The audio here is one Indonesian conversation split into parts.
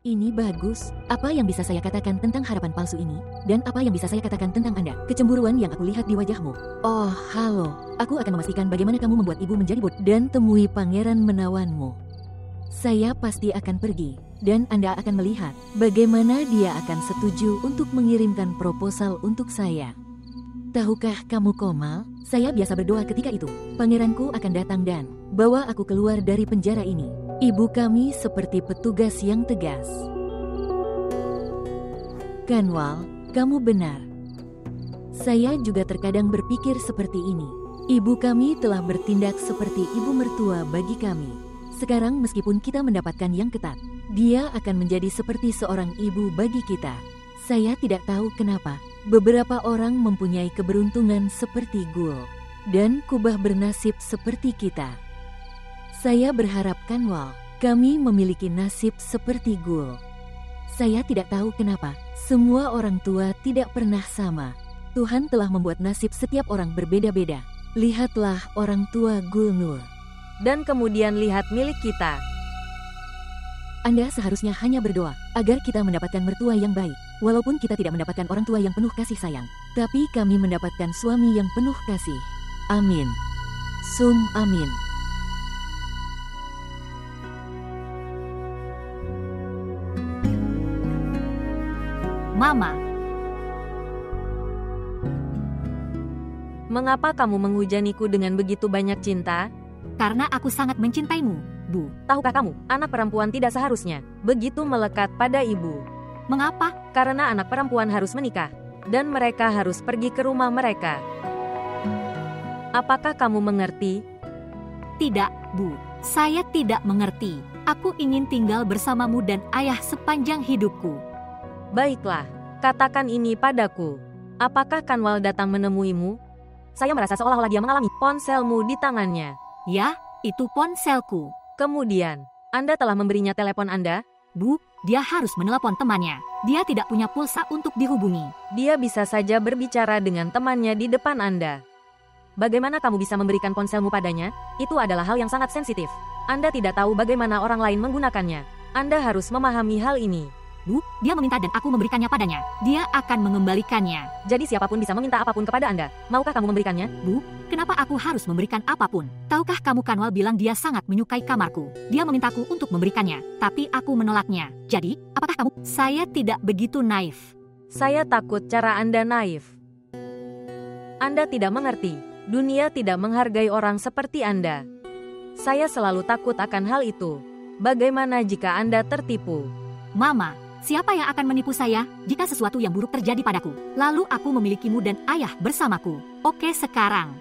Ini bagus. Apa yang bisa saya katakan tentang harapan palsu ini? Dan apa yang bisa saya katakan tentang Anda? Kecemburuan yang aku lihat di wajahmu. Oh, halo. Aku akan memastikan bagaimana kamu membuat ibu menjadi bodoh dan temui pangeran menawanmu. Saya pasti akan pergi, dan Anda akan melihat bagaimana dia akan setuju untuk mengirimkan proposal untuk saya. Tahukah kamu, Komal, saya biasa berdoa ketika itu. Pangeranku akan datang dan bawa aku keluar dari penjara ini. Ibu kami seperti petugas yang tegas. Kanwal, kamu benar. Saya juga terkadang berpikir seperti ini. Ibu kami telah bertindak seperti ibu mertua bagi kami. Sekarang meskipun kita mendapatkan yang ketat, dia akan menjadi seperti seorang ibu bagi kita. Saya tidak tahu kenapa. Beberapa orang mempunyai keberuntungan seperti Gul, dan kubah bernasib seperti kita. Saya berharap Kanwal, kami memiliki nasib seperti Gul. Saya tidak tahu kenapa, semua orang tua tidak pernah sama. Tuhan telah membuat nasib setiap orang berbeda-beda. Lihatlah orang tua Gulnur. Dan kemudian lihat milik kita. Anda seharusnya hanya berdoa agar kita mendapatkan mertua yang baik. Walaupun kita tidak mendapatkan orang tua yang penuh kasih sayang, tapi kami mendapatkan suami yang penuh kasih. Amin. Sum amin. Mama. Mengapa kamu menghujaniku dengan begitu banyak cinta? Karena aku sangat mencintaimu, Bu. Tahukah kamu, anak perempuan tidak seharusnya begitu melekat pada ibu. Mengapa? Karena anak perempuan harus menikah, dan mereka harus pergi ke rumah mereka. Apakah kamu mengerti? Tidak, Bu. Saya tidak mengerti. Aku ingin tinggal bersamamu dan ayah sepanjang hidupku. Baiklah, katakan ini padaku. Apakah Kanwal datang menemuimu? Saya merasa seolah-olah dia mengalami ponselmu di tangannya. Ya, itu ponselku. Kemudian, Anda telah memberinya telepon Anda? Bu, dia harus menelepon temannya. Dia tidak punya pulsa untuk dihubungi. Dia bisa saja berbicara dengan temannya di depan Anda. Bagaimana kamu bisa memberikan ponselmu padanya? Itu adalah hal yang sangat sensitif. Anda tidak tahu bagaimana orang lain menggunakannya. Anda harus memahami hal ini. Bu, dia meminta dan aku memberikannya padanya. Dia akan mengembalikannya. Jadi siapapun bisa meminta apapun kepada Anda. Maukah kamu memberikannya? Bu, kenapa aku harus memberikan apapun? Tahukah kamu Kanwal bilang dia sangat menyukai kamarku. Dia memintaku untuk memberikannya, tapi aku menolaknya. Jadi, apakah kamu? Saya tidak begitu naif. Saya takut cara Anda naif. Anda tidak mengerti. Dunia tidak menghargai orang seperti Anda. Saya selalu takut akan hal itu. Bagaimana jika Anda tertipu? Mama, siapa yang akan menipu saya jika sesuatu yang buruk terjadi padaku? Lalu aku memilikimu dan ayah bersamaku. Oke, sekarang.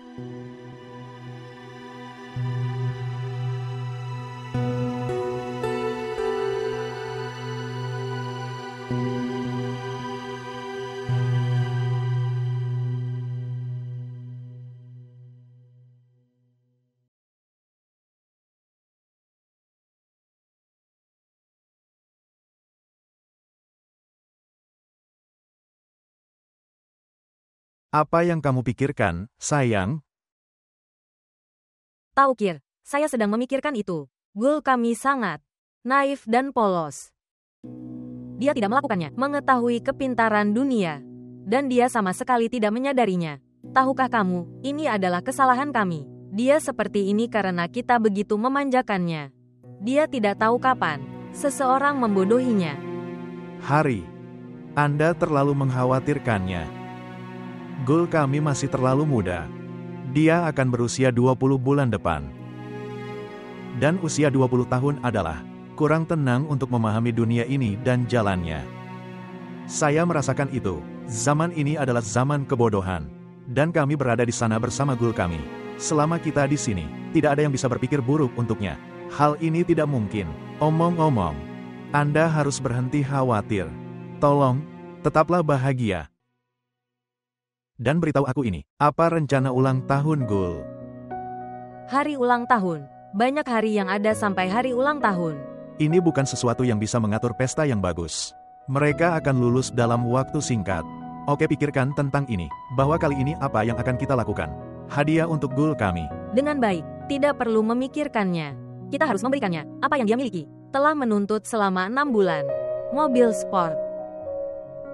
Apa yang kamu pikirkan, sayang? Tahu Kir, saya sedang memikirkan itu. Gul kami sangat naif dan polos. Dia tidak melakukannya, mengetahui kepintaran dunia. Dan dia sama sekali tidak menyadarinya. Tahukah kamu, ini adalah kesalahan kami. Dia seperti ini karena kita begitu memanjakannya. Dia tidak tahu kapan seseorang membodohinya. Hari, Anda terlalu mengkhawatirkannya. Gul kami masih terlalu muda. Dia akan berusia 20 bulan depan. Dan usia 20 tahun adalah kurang tenang untuk memahami dunia ini dan jalannya. Saya merasakan itu. Zaman ini adalah zaman kebodohan. Dan kami berada di sana bersama Gul kami. Selama kita di sini, tidak ada yang bisa berpikir buruk untuknya. Hal ini tidak mungkin. Omong-omong, Anda harus berhenti khawatir. Tolong, tetaplah bahagia. Dan beritahu aku ini, apa rencana ulang tahun Gul? Hari ulang tahun. Banyak hari yang ada sampai hari ulang tahun. Ini bukan sesuatu yang bisa mengatur pesta yang bagus. Mereka akan lulus dalam waktu singkat. Oke, pikirkan tentang ini, bahwa kali ini apa yang akan kita lakukan. Hadiah untuk Gul kami. Dengan baik, tidak perlu memikirkannya. Kita harus memberikannya apa yang dia miliki. Telah menuntut selama 6 bulan. Mobil sport.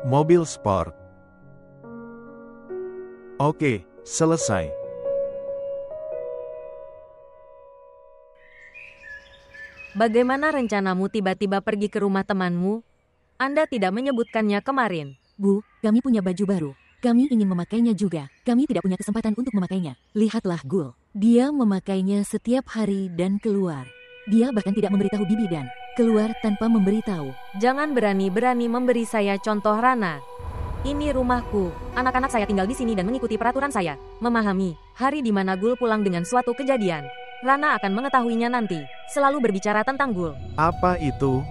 Mobil sport. Oke, selesai. Bagaimana rencanamu tiba-tiba pergi ke rumah temanmu? Anda tidak menyebutkannya kemarin. Bu, kami punya baju baru. Kami ingin memakainya juga. Kami tidak punya kesempatan untuk memakainya. Lihatlah Gul. Dia memakainya setiap hari dan keluar. Dia bahkan tidak memberitahu Bibi dan keluar tanpa memberitahu. Jangan berani-berani memberi saya contoh, Rana. Ini rumahku. Anak-anak saya tinggal di sini dan mengikuti peraturan saya. Memahami hari di mana Gul pulang dengan suatu kejadian. Rana akan mengetahuinya nanti. Selalu berbicara tentang Gul. Apa itu?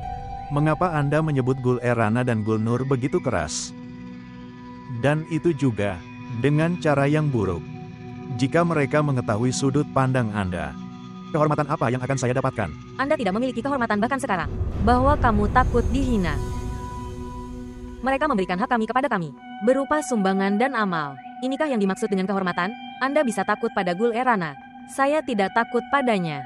Mengapa Anda menyebut Gul Rana dan Gul Nur begitu keras? Dan itu juga dengan cara yang buruk. Jika mereka mengetahui sudut pandang Anda, kehormatan apa yang akan saya dapatkan? Anda tidak memiliki kehormatan bahkan sekarang. Bahwa kamu takut dihina. Mereka memberikan hak kami kepada kami, berupa sumbangan dan amal. Inikah yang dimaksud dengan kehormatan? Anda bisa takut pada Gul Rana. Saya tidak takut padanya.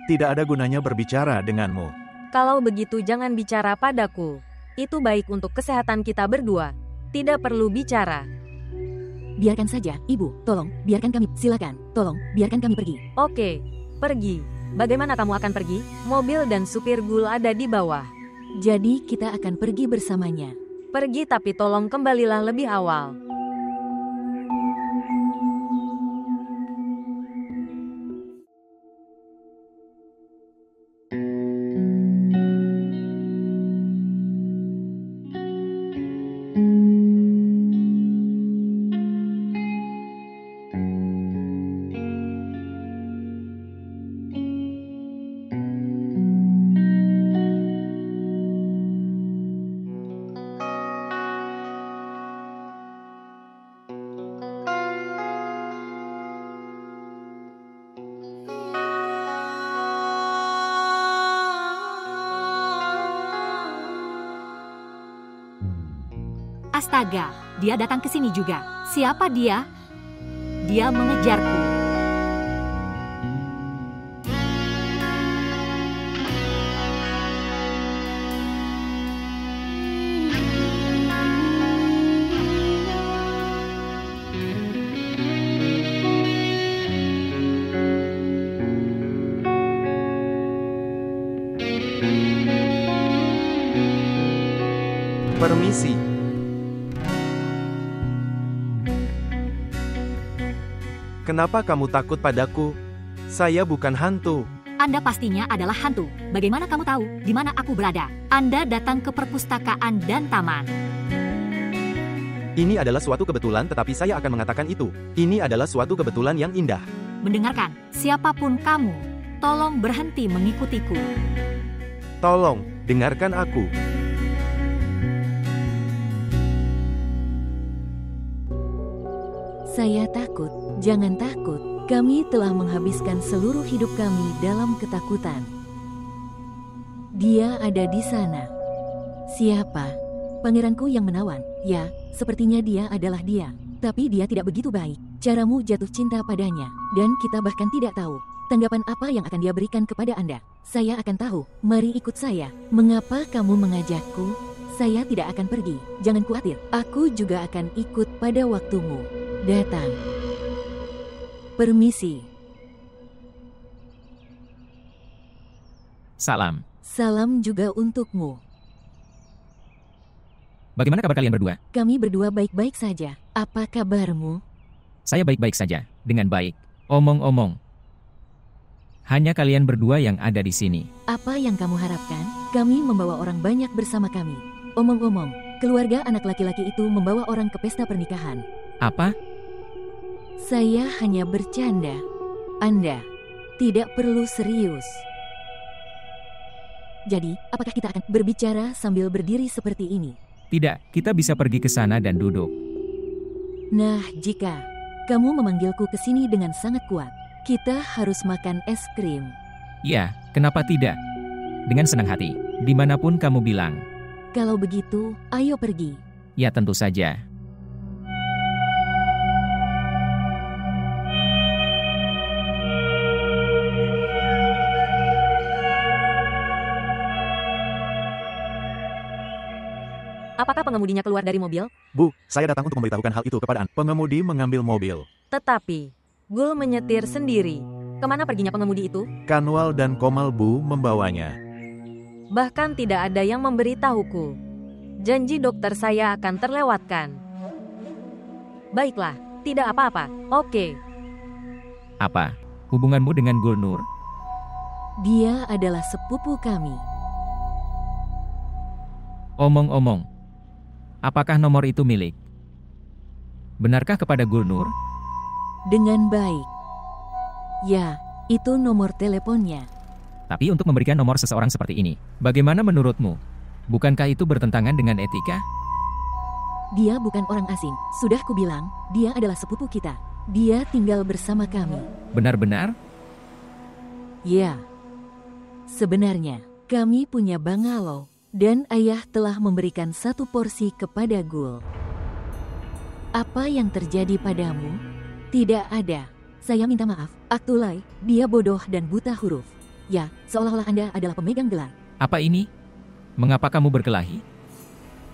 Tidak ada gunanya berbicara denganmu. Kalau begitu jangan bicara padaku. Itu baik untuk kesehatan kita berdua. Tidak perlu bicara. Biarkan saja, Ibu. Tolong, biarkan kami. Silakan. Tolong, biarkan kami pergi. Oke, pergi. Bagaimana kamu akan pergi? Mobil dan supir Gul ada di bawah. Jadi kita akan pergi bersamanya. Pergi tapi tolong kembalilah lebih awal. Astaga, dia datang ke sini juga. Siapa dia? Dia mengejarku. Permisi. Kenapa kamu takut padaku? Saya bukan hantu. Anda pastinya adalah hantu. Bagaimana kamu tahu di mana aku berada? Anda datang ke perpustakaan dan taman. Ini adalah suatu kebetulan, tetapi saya akan mengatakan itu. Ini adalah suatu kebetulan yang indah. Mendengarkan, siapapun kamu, tolong berhenti mengikutiku. Tolong, dengarkan aku. Saya takut. Jangan takut. Kami telah menghabiskan seluruh hidup kami dalam ketakutan. Dia ada di sana. Siapa? Pangeranku yang menawan. Ya, sepertinya dia adalah dia. Tapi dia tidak begitu baik. Caramu jatuh cinta padanya. Dan kita bahkan tidak tahu tanggapan apa yang akan dia berikan kepada Anda. Saya akan tahu. Mari ikut saya. Mengapa kamu mengajakku? Saya tidak akan pergi. Jangan khawatir. Aku juga akan ikut pada waktumu. Datang. Permisi. Salam. Salam juga untukmu. Bagaimana kabar kalian berdua? Kami berdua baik-baik saja. Apa kabarmu? Saya baik-baik saja, dengan baik. Omong-omong. Hanya kalian berdua yang ada di sini. Apa yang kamu harapkan? Kami membawa orang banyak bersama kami. Omong-omong, keluarga anak laki-laki itu membawa orang ke pesta pernikahan. Apa? Saya hanya bercanda. Anda tidak perlu serius. Jadi, apakah kita akan berbicara sambil berdiri seperti ini? Tidak, kita bisa pergi ke sana dan duduk. Nah, jika kamu memanggilku ke sini dengan sangat kuat, kita harus makan es krim. Ya, kenapa tidak? Dengan senang hati, dimanapun kamu bilang. Kalau begitu, ayo pergi. Ya tentu saja. Apakah pengemudinya keluar dari mobil? Bu, saya datang untuk memberitahukan hal itu kepada Anda. Pengemudi mengambil mobil. Tetapi, Gul menyetir sendiri. Kemana perginya pengemudi itu? Kanwal dan Komal Bu membawanya. Bahkan tidak ada yang memberitahuku. Janji dokter saya akan terlewatkan. Baiklah, tidak apa-apa. Oke. Apa hubunganmu dengan Gulnur? Dia adalah sepupu kami. Omong-omong, apakah nomor itu milik? Benarkah kepada Gulnur? Dengan baik. Ya, itu nomor teleponnya. Tapi untuk memberikan nomor seseorang seperti ini, bagaimana menurutmu? Bukankah itu bertentangan dengan etika? Dia bukan orang asing. Sudah kubilang, dia adalah sepupu kita. Dia tinggal bersama kami. Benar-benar? Ya. Sebenarnya, kami punya bangalo. Dan ayah telah memberikan 1 porsi kepada Gul. Apa yang terjadi padamu? Tidak ada. Saya minta maaf, Aktulai, dia bodoh dan buta huruf. Ya, seolah-olah Anda adalah pemegang gelar. Apa ini? Mengapa kamu berkelahi?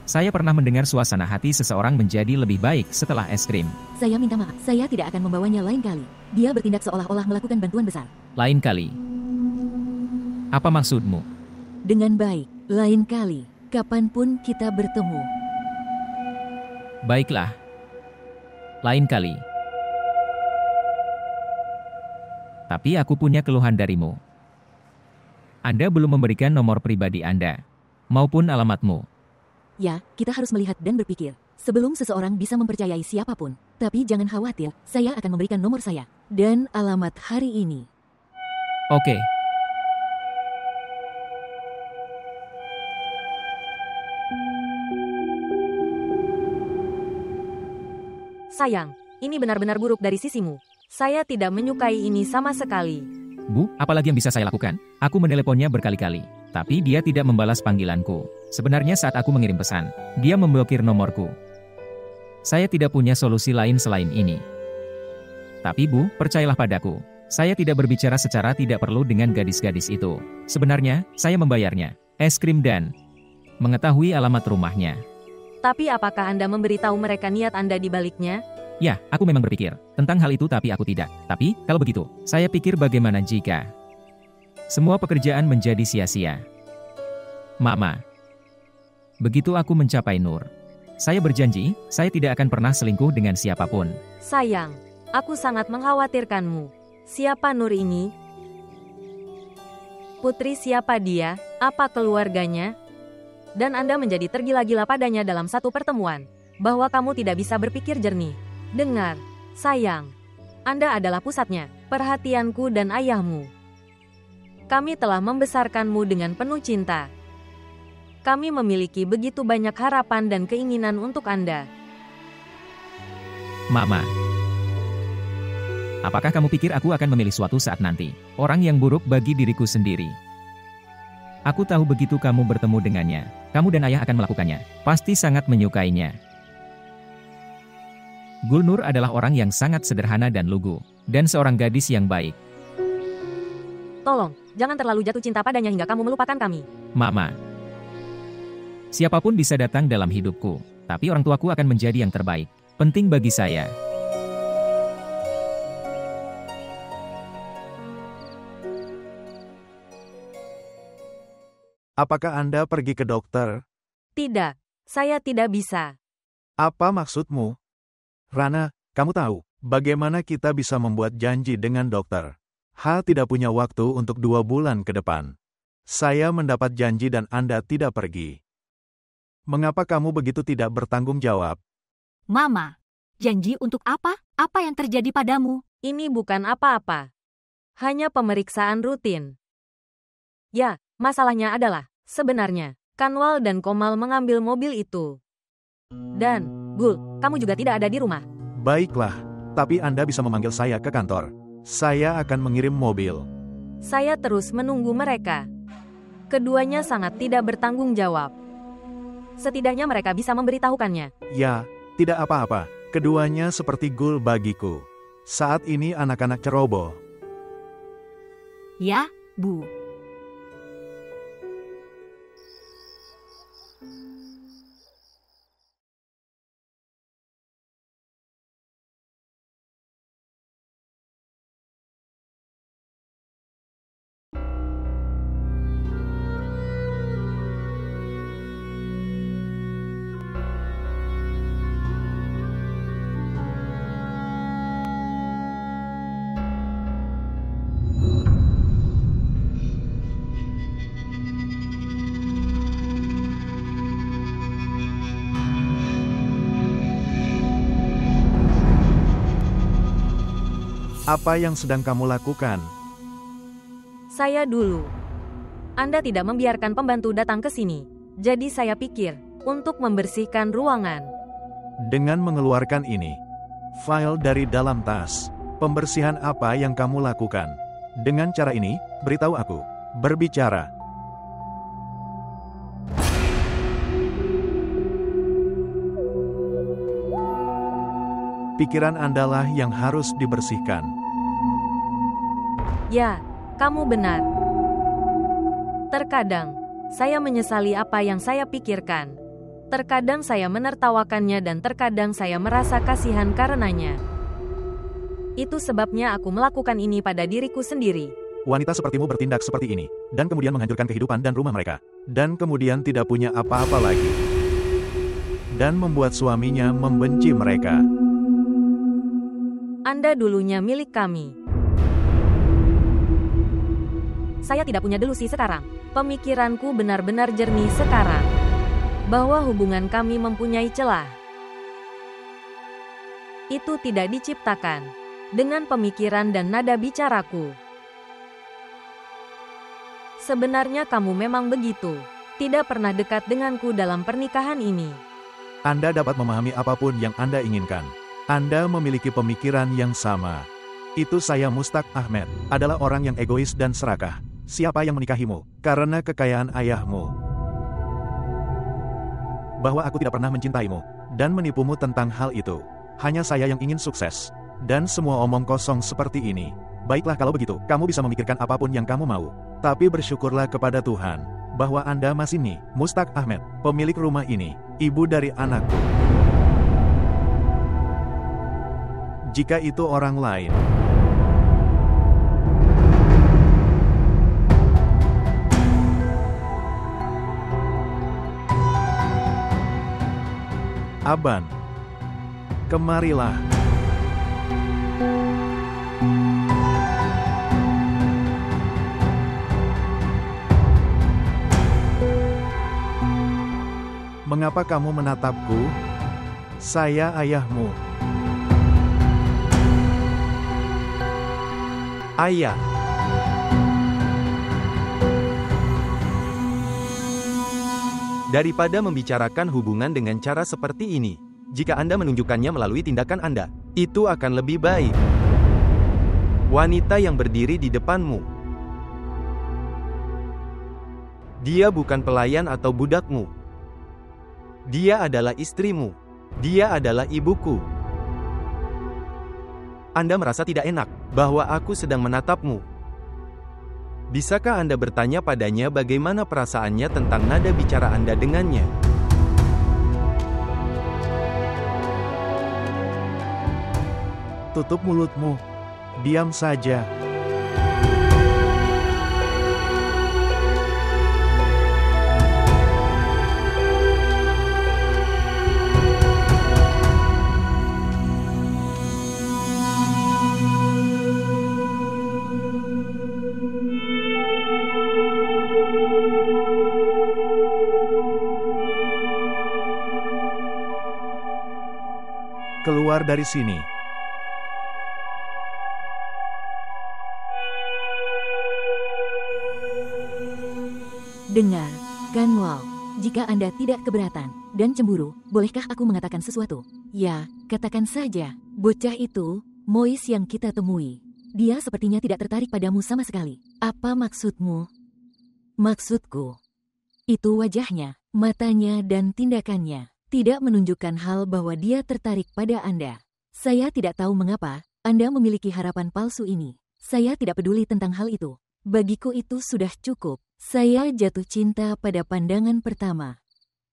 Saya pernah mendengar suasana hati seseorang menjadi lebih baik setelah es krim. Saya minta maaf, saya tidak akan membawanya lain kali. Dia bertindak seolah-olah melakukan bantuan besar. Lain kali. Apa maksudmu? Dengan baik, lain kali, kapanpun kita bertemu. Baiklah. Lain kali. Tapi aku punya keluhan darimu. Anda belum memberikan nomor pribadi Anda, maupun alamatmu. Ya, kita harus melihat dan berpikir. Sebelum seseorang bisa mempercayai siapapun. Tapi jangan khawatir, saya akan memberikan nomor saya. Dan alamat hari ini. Oke. Sayang, ini benar-benar buruk dari sisimu. Saya tidak menyukai ini sama sekali. Bu, apalagi yang bisa saya lakukan? Aku meneleponnya berkali-kali, tapi dia tidak membalas panggilanku. Sebenarnya saat aku mengirim pesan, dia memblokir nomorku. Saya tidak punya solusi lain selain ini. Tapi Bu, percayalah padaku. Saya tidak berbicara secara tidak perlu dengan gadis-gadis itu. Sebenarnya, saya membayarnya, es krim dan mengetahui alamat rumahnya. Tapi apakah Anda memberitahu mereka niat Anda di baliknya? Ya, aku memang berpikir tentang hal itu tapi aku tidak. Tapi, kalau begitu, saya pikir bagaimana jika semua pekerjaan menjadi sia-sia. Mama. Begitu aku mencapai Nur, saya berjanji, saya tidak akan pernah selingkuh dengan siapapun. Sayang, aku sangat mengkhawatirkanmu. Siapa Nur ini? Putri siapa dia? Apa keluarganya? Dan Anda menjadi tergila-gila padanya dalam satu pertemuan. Bahwa kamu tidak bisa berpikir jernih. Dengar, sayang. Anda adalah pusatnya, perhatianku dan ayahmu. Kami telah membesarkanmu dengan penuh cinta. Kami memiliki begitu banyak harapan dan keinginan untuk Anda. Mama. Apakah kamu pikir aku akan memilih suatu saat nanti orang yang buruk bagi diriku sendiri? Aku tahu begitu kamu bertemu dengannya, kamu dan ayah akan melakukannya. Pasti sangat menyukainya. Gulnur adalah orang yang sangat sederhana dan lugu, dan seorang gadis yang baik. Tolong, jangan terlalu jatuh cinta padanya hingga kamu melupakan kami. Mama. Siapapun bisa datang dalam hidupku, tapi orang tuaku akan menjadi yang terbaik. Penting bagi saya. Apakah Anda pergi ke dokter? Tidak, saya tidak bisa. Apa maksudmu? Rana, kamu tahu, bagaimana kita bisa membuat janji dengan dokter? Tidak punya waktu untuk 2 bulan ke depan. Saya mendapat janji dan Anda tidak pergi. Mengapa kamu begitu tidak bertanggung jawab? Mama, janji untuk apa? Apa yang terjadi padamu? Ini bukan apa-apa. Hanya pemeriksaan rutin. Ya, masalahnya adalah, sebenarnya, Kanwal dan Komal mengambil mobil itu. Dan, Gul, kamu juga tidak ada di rumah. Baiklah, tapi Anda bisa memanggil saya ke kantor. Saya akan mengirim mobil. Saya terus menunggu mereka. Keduanya sangat tidak bertanggung jawab. Setidaknya mereka bisa memberitahukannya. Ya, tidak apa-apa. Keduanya seperti Gul bagiku. Saat ini anak-anak ceroboh. Ya, Bu. Apa yang sedang kamu lakukan? Saya dulu. Anda tidak membiarkan pembantu datang ke sini. Jadi saya pikir, untuk membersihkan ruangan. Dengan mengeluarkan ini, file dari dalam tas. Pembersihan apa yang kamu lakukan? Dengan cara ini, beritahu aku. Berbicara. Pikiran Anda lah yang harus dibersihkan. Ya, kamu benar. Terkadang, saya menyesali apa yang saya pikirkan. Terkadang saya menertawakannya dan terkadang saya merasa kasihan karenanya. Itu sebabnya aku melakukan ini pada diriku sendiri. Wanita sepertimu bertindak seperti ini, dan kemudian menghancurkan kehidupan dan rumah mereka. Dan kemudian tidak punya apa-apa lagi. Dan membuat suaminya membenci mereka. Anda dulunya milik kami. Saya tidak punya delusi sekarang. Pemikiranku benar-benar jernih sekarang. Bahwa hubungan kami mempunyai celah. Itu tidak diciptakan dengan pemikiran dan nada bicaraku. Sebenarnya kamu memang begitu. Tidak pernah dekat denganku dalam pernikahan ini. Anda dapat memahami apapun yang Anda inginkan. Anda memiliki pemikiran yang sama. Itu saya Mustaq Ahmed, adalah orang yang egois dan serakah. Siapa yang menikahimu? Karena kekayaan ayahmu. Bahwa aku tidak pernah mencintaimu, dan menipumu tentang hal itu. Hanya saya yang ingin sukses. Dan semua omong kosong seperti ini. Baiklah kalau begitu, kamu bisa memikirkan apapun yang kamu mau. Tapi bersyukurlah kepada Tuhan, bahwa Anda masih nih, Mustaq Ahmed, pemilik rumah ini, ibu dari anakku. Jika itu orang lain, Aban, kemarilah. Mengapa kamu menatapku? Saya ayahmu. Ayah. Daripada membicarakan hubungan dengan cara seperti ini, jika Anda menunjukkannya melalui tindakan Anda, itu akan lebih baik. Wanita yang berdiri di depanmu. Dia bukan pelayan atau budakmu. Dia adalah istrimu. Dia adalah ibuku. Anda merasa tidak enak bahwa aku sedang menatapmu. Bisakah Anda bertanya padanya bagaimana perasaannya tentang nada bicara Anda dengannya? Tutup mulutmu. Diam saja. Keluar dari sini. Dengar, Kanwal, jika Anda tidak keberatan dan cemburu, bolehkah aku mengatakan sesuatu? Ya, katakan saja. Bocah itu, Mois yang kita temui. Dia sepertinya tidak tertarik padamu sama sekali. Apa maksudmu? Maksudku, itu wajahnya, matanya dan tindakannya tidak menunjukkan hal bahwa dia tertarik pada Anda. Saya tidak tahu mengapa Anda memiliki harapan palsu ini. Saya tidak peduli tentang hal itu. Bagiku itu sudah cukup. Saya jatuh cinta pada pandangan pertama.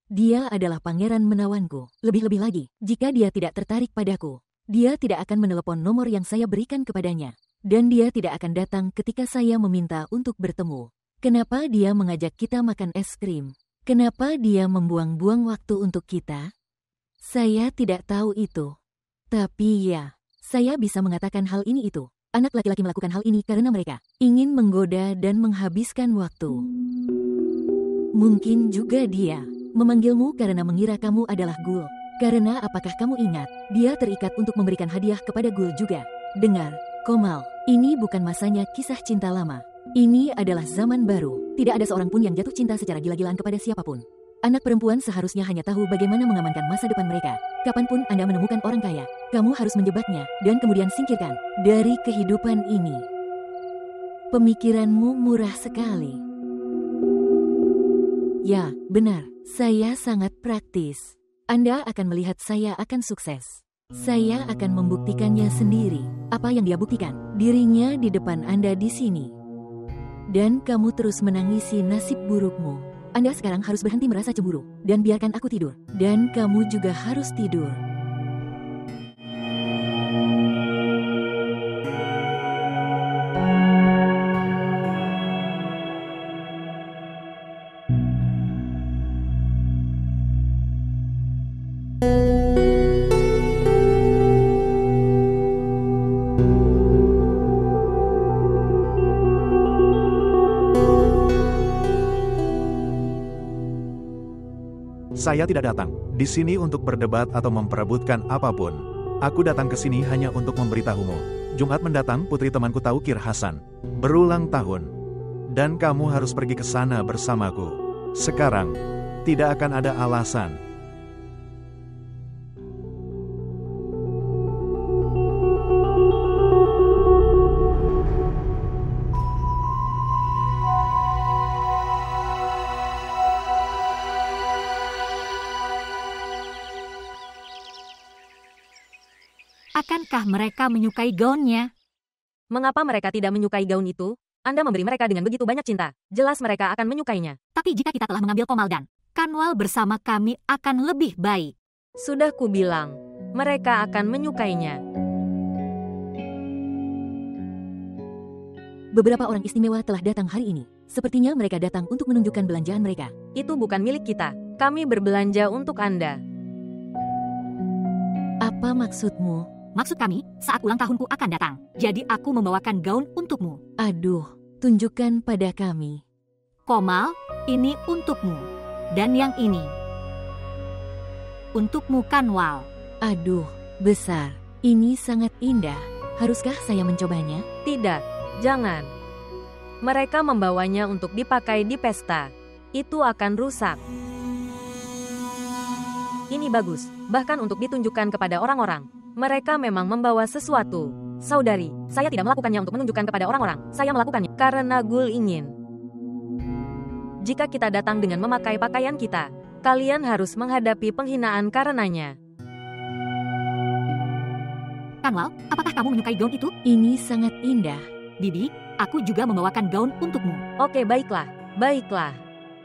Dia adalah pangeran menawanku. Lebih-lebih lagi, jika dia tidak tertarik padaku, dia tidak akan menelepon nomor yang saya berikan kepadanya. Dan dia tidak akan datang ketika saya meminta untuk bertemu. Kenapa dia mengajak kita makan es krim? Kenapa dia membuang-buang waktu untuk kita? Saya tidak tahu itu. Tapi ya, saya bisa mengatakan hal ini itu. Anak laki-laki melakukan hal ini karena mereka ingin menggoda dan menghabiskan waktu. Mungkin juga dia memanggilmu karena mengira kamu adalah Gul. Karena apakah kamu ingat, dia terikat untuk memberikan hadiah kepada Gul juga. Dengar, Komal, ini bukan masanya kisah cinta lama. Ini adalah zaman baru. Tidak ada seorang pun yang jatuh cinta secara gila-gilaan kepada siapapun. Anak perempuan seharusnya hanya tahu bagaimana mengamankan masa depan mereka. Kapanpun Anda menemukan orang kaya, kamu harus menjebaknya dan kemudian singkirkan dari kehidupan ini. Pemikiranmu murah sekali. Ya, benar. Saya sangat praktis. Anda akan melihat saya akan sukses. Saya akan membuktikannya sendiri. Apa yang dia buktikan? Dirinya di depan Anda di sini. Dan kamu terus menangisi nasib burukmu. Anda sekarang harus berhenti merasa cemburu. Dan biarkan aku tidur. Dan kamu juga harus tidur. Saya tidak datang di sini untuk berdebat atau memperebutkan apapun. Aku datang ke sini hanya untuk memberitahumu. Jumat mendatang putri temanku Taukir Hasan berulang tahun. Dan kamu harus pergi ke sana bersamaku. Sekarang, tidak akan ada alasan. Akankah mereka menyukai gaunnya? Mengapa mereka tidak menyukai gaun itu? Anda memberi mereka dengan begitu banyak cinta. Jelas mereka akan menyukainya. Tapi jika kita telah mengambil Komal dan Kanwal bersama kami akan lebih baik. Sudah kubilang, mereka akan menyukainya. Beberapa orang istimewa telah datang hari ini. Sepertinya mereka datang untuk menunjukkan belanjaan mereka. Itu bukan milik kita. Kami berbelanja untuk Anda. Apa maksudmu? Maksud kami, saat ulang tahunku akan datang. Jadi aku membawakan gaun untukmu. Aduh, tunjukkan pada kami. Komal, ini untukmu. Dan yang ini untukmu, Kanwal. Aduh, besar. Ini sangat indah. Haruskah saya mencobanya? Tidak, jangan. Mereka membawanya untuk dipakai di pesta. Itu akan rusak. Ini bagus, bahkan untuk ditunjukkan kepada orang-orang. Mereka memang membawa sesuatu. Saudari, saya tidak melakukannya untuk menunjukkan kepada orang-orang. Saya melakukannya karena Gul ingin. Jika kita datang dengan memakai pakaian kita, kalian harus menghadapi penghinaan karenanya. Kanwal, apakah kamu menyukai gaun itu? Ini sangat indah. Bibi, aku juga membawakan gaun untukmu. Oke, baiklah. Baiklah.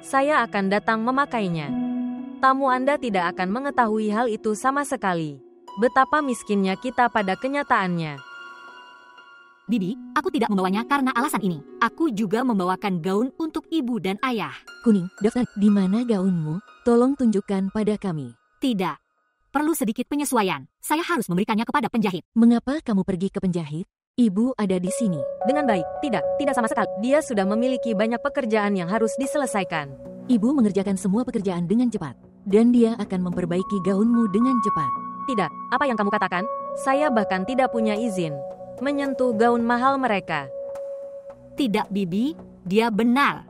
Saya akan datang memakainya. Tamu Anda tidak akan mengetahui hal itu sama sekali. Betapa miskinnya kita pada kenyataannya. Bibi, aku tidak membawanya karena alasan ini. Aku juga membawakan gaun untuk ibu dan ayah. Kuning, daftar. Di mana gaunmu? Tolong tunjukkan pada kami. Tidak. Perlu sedikit penyesuaian. Saya harus memberikannya kepada penjahit. Mengapa kamu pergi ke penjahit? Ibu ada di sini. Dengan baik. Tidak sama sekali. Dia sudah memiliki banyak pekerjaan yang harus diselesaikan. Ibu mengerjakan semua pekerjaan dengan cepat. Dan dia akan memperbaiki gaunmu dengan cepat. Tidak, apa yang kamu katakan? Saya bahkan tidak punya izin menyentuh gaun mahal mereka. Tidak, Bibi, dia benar.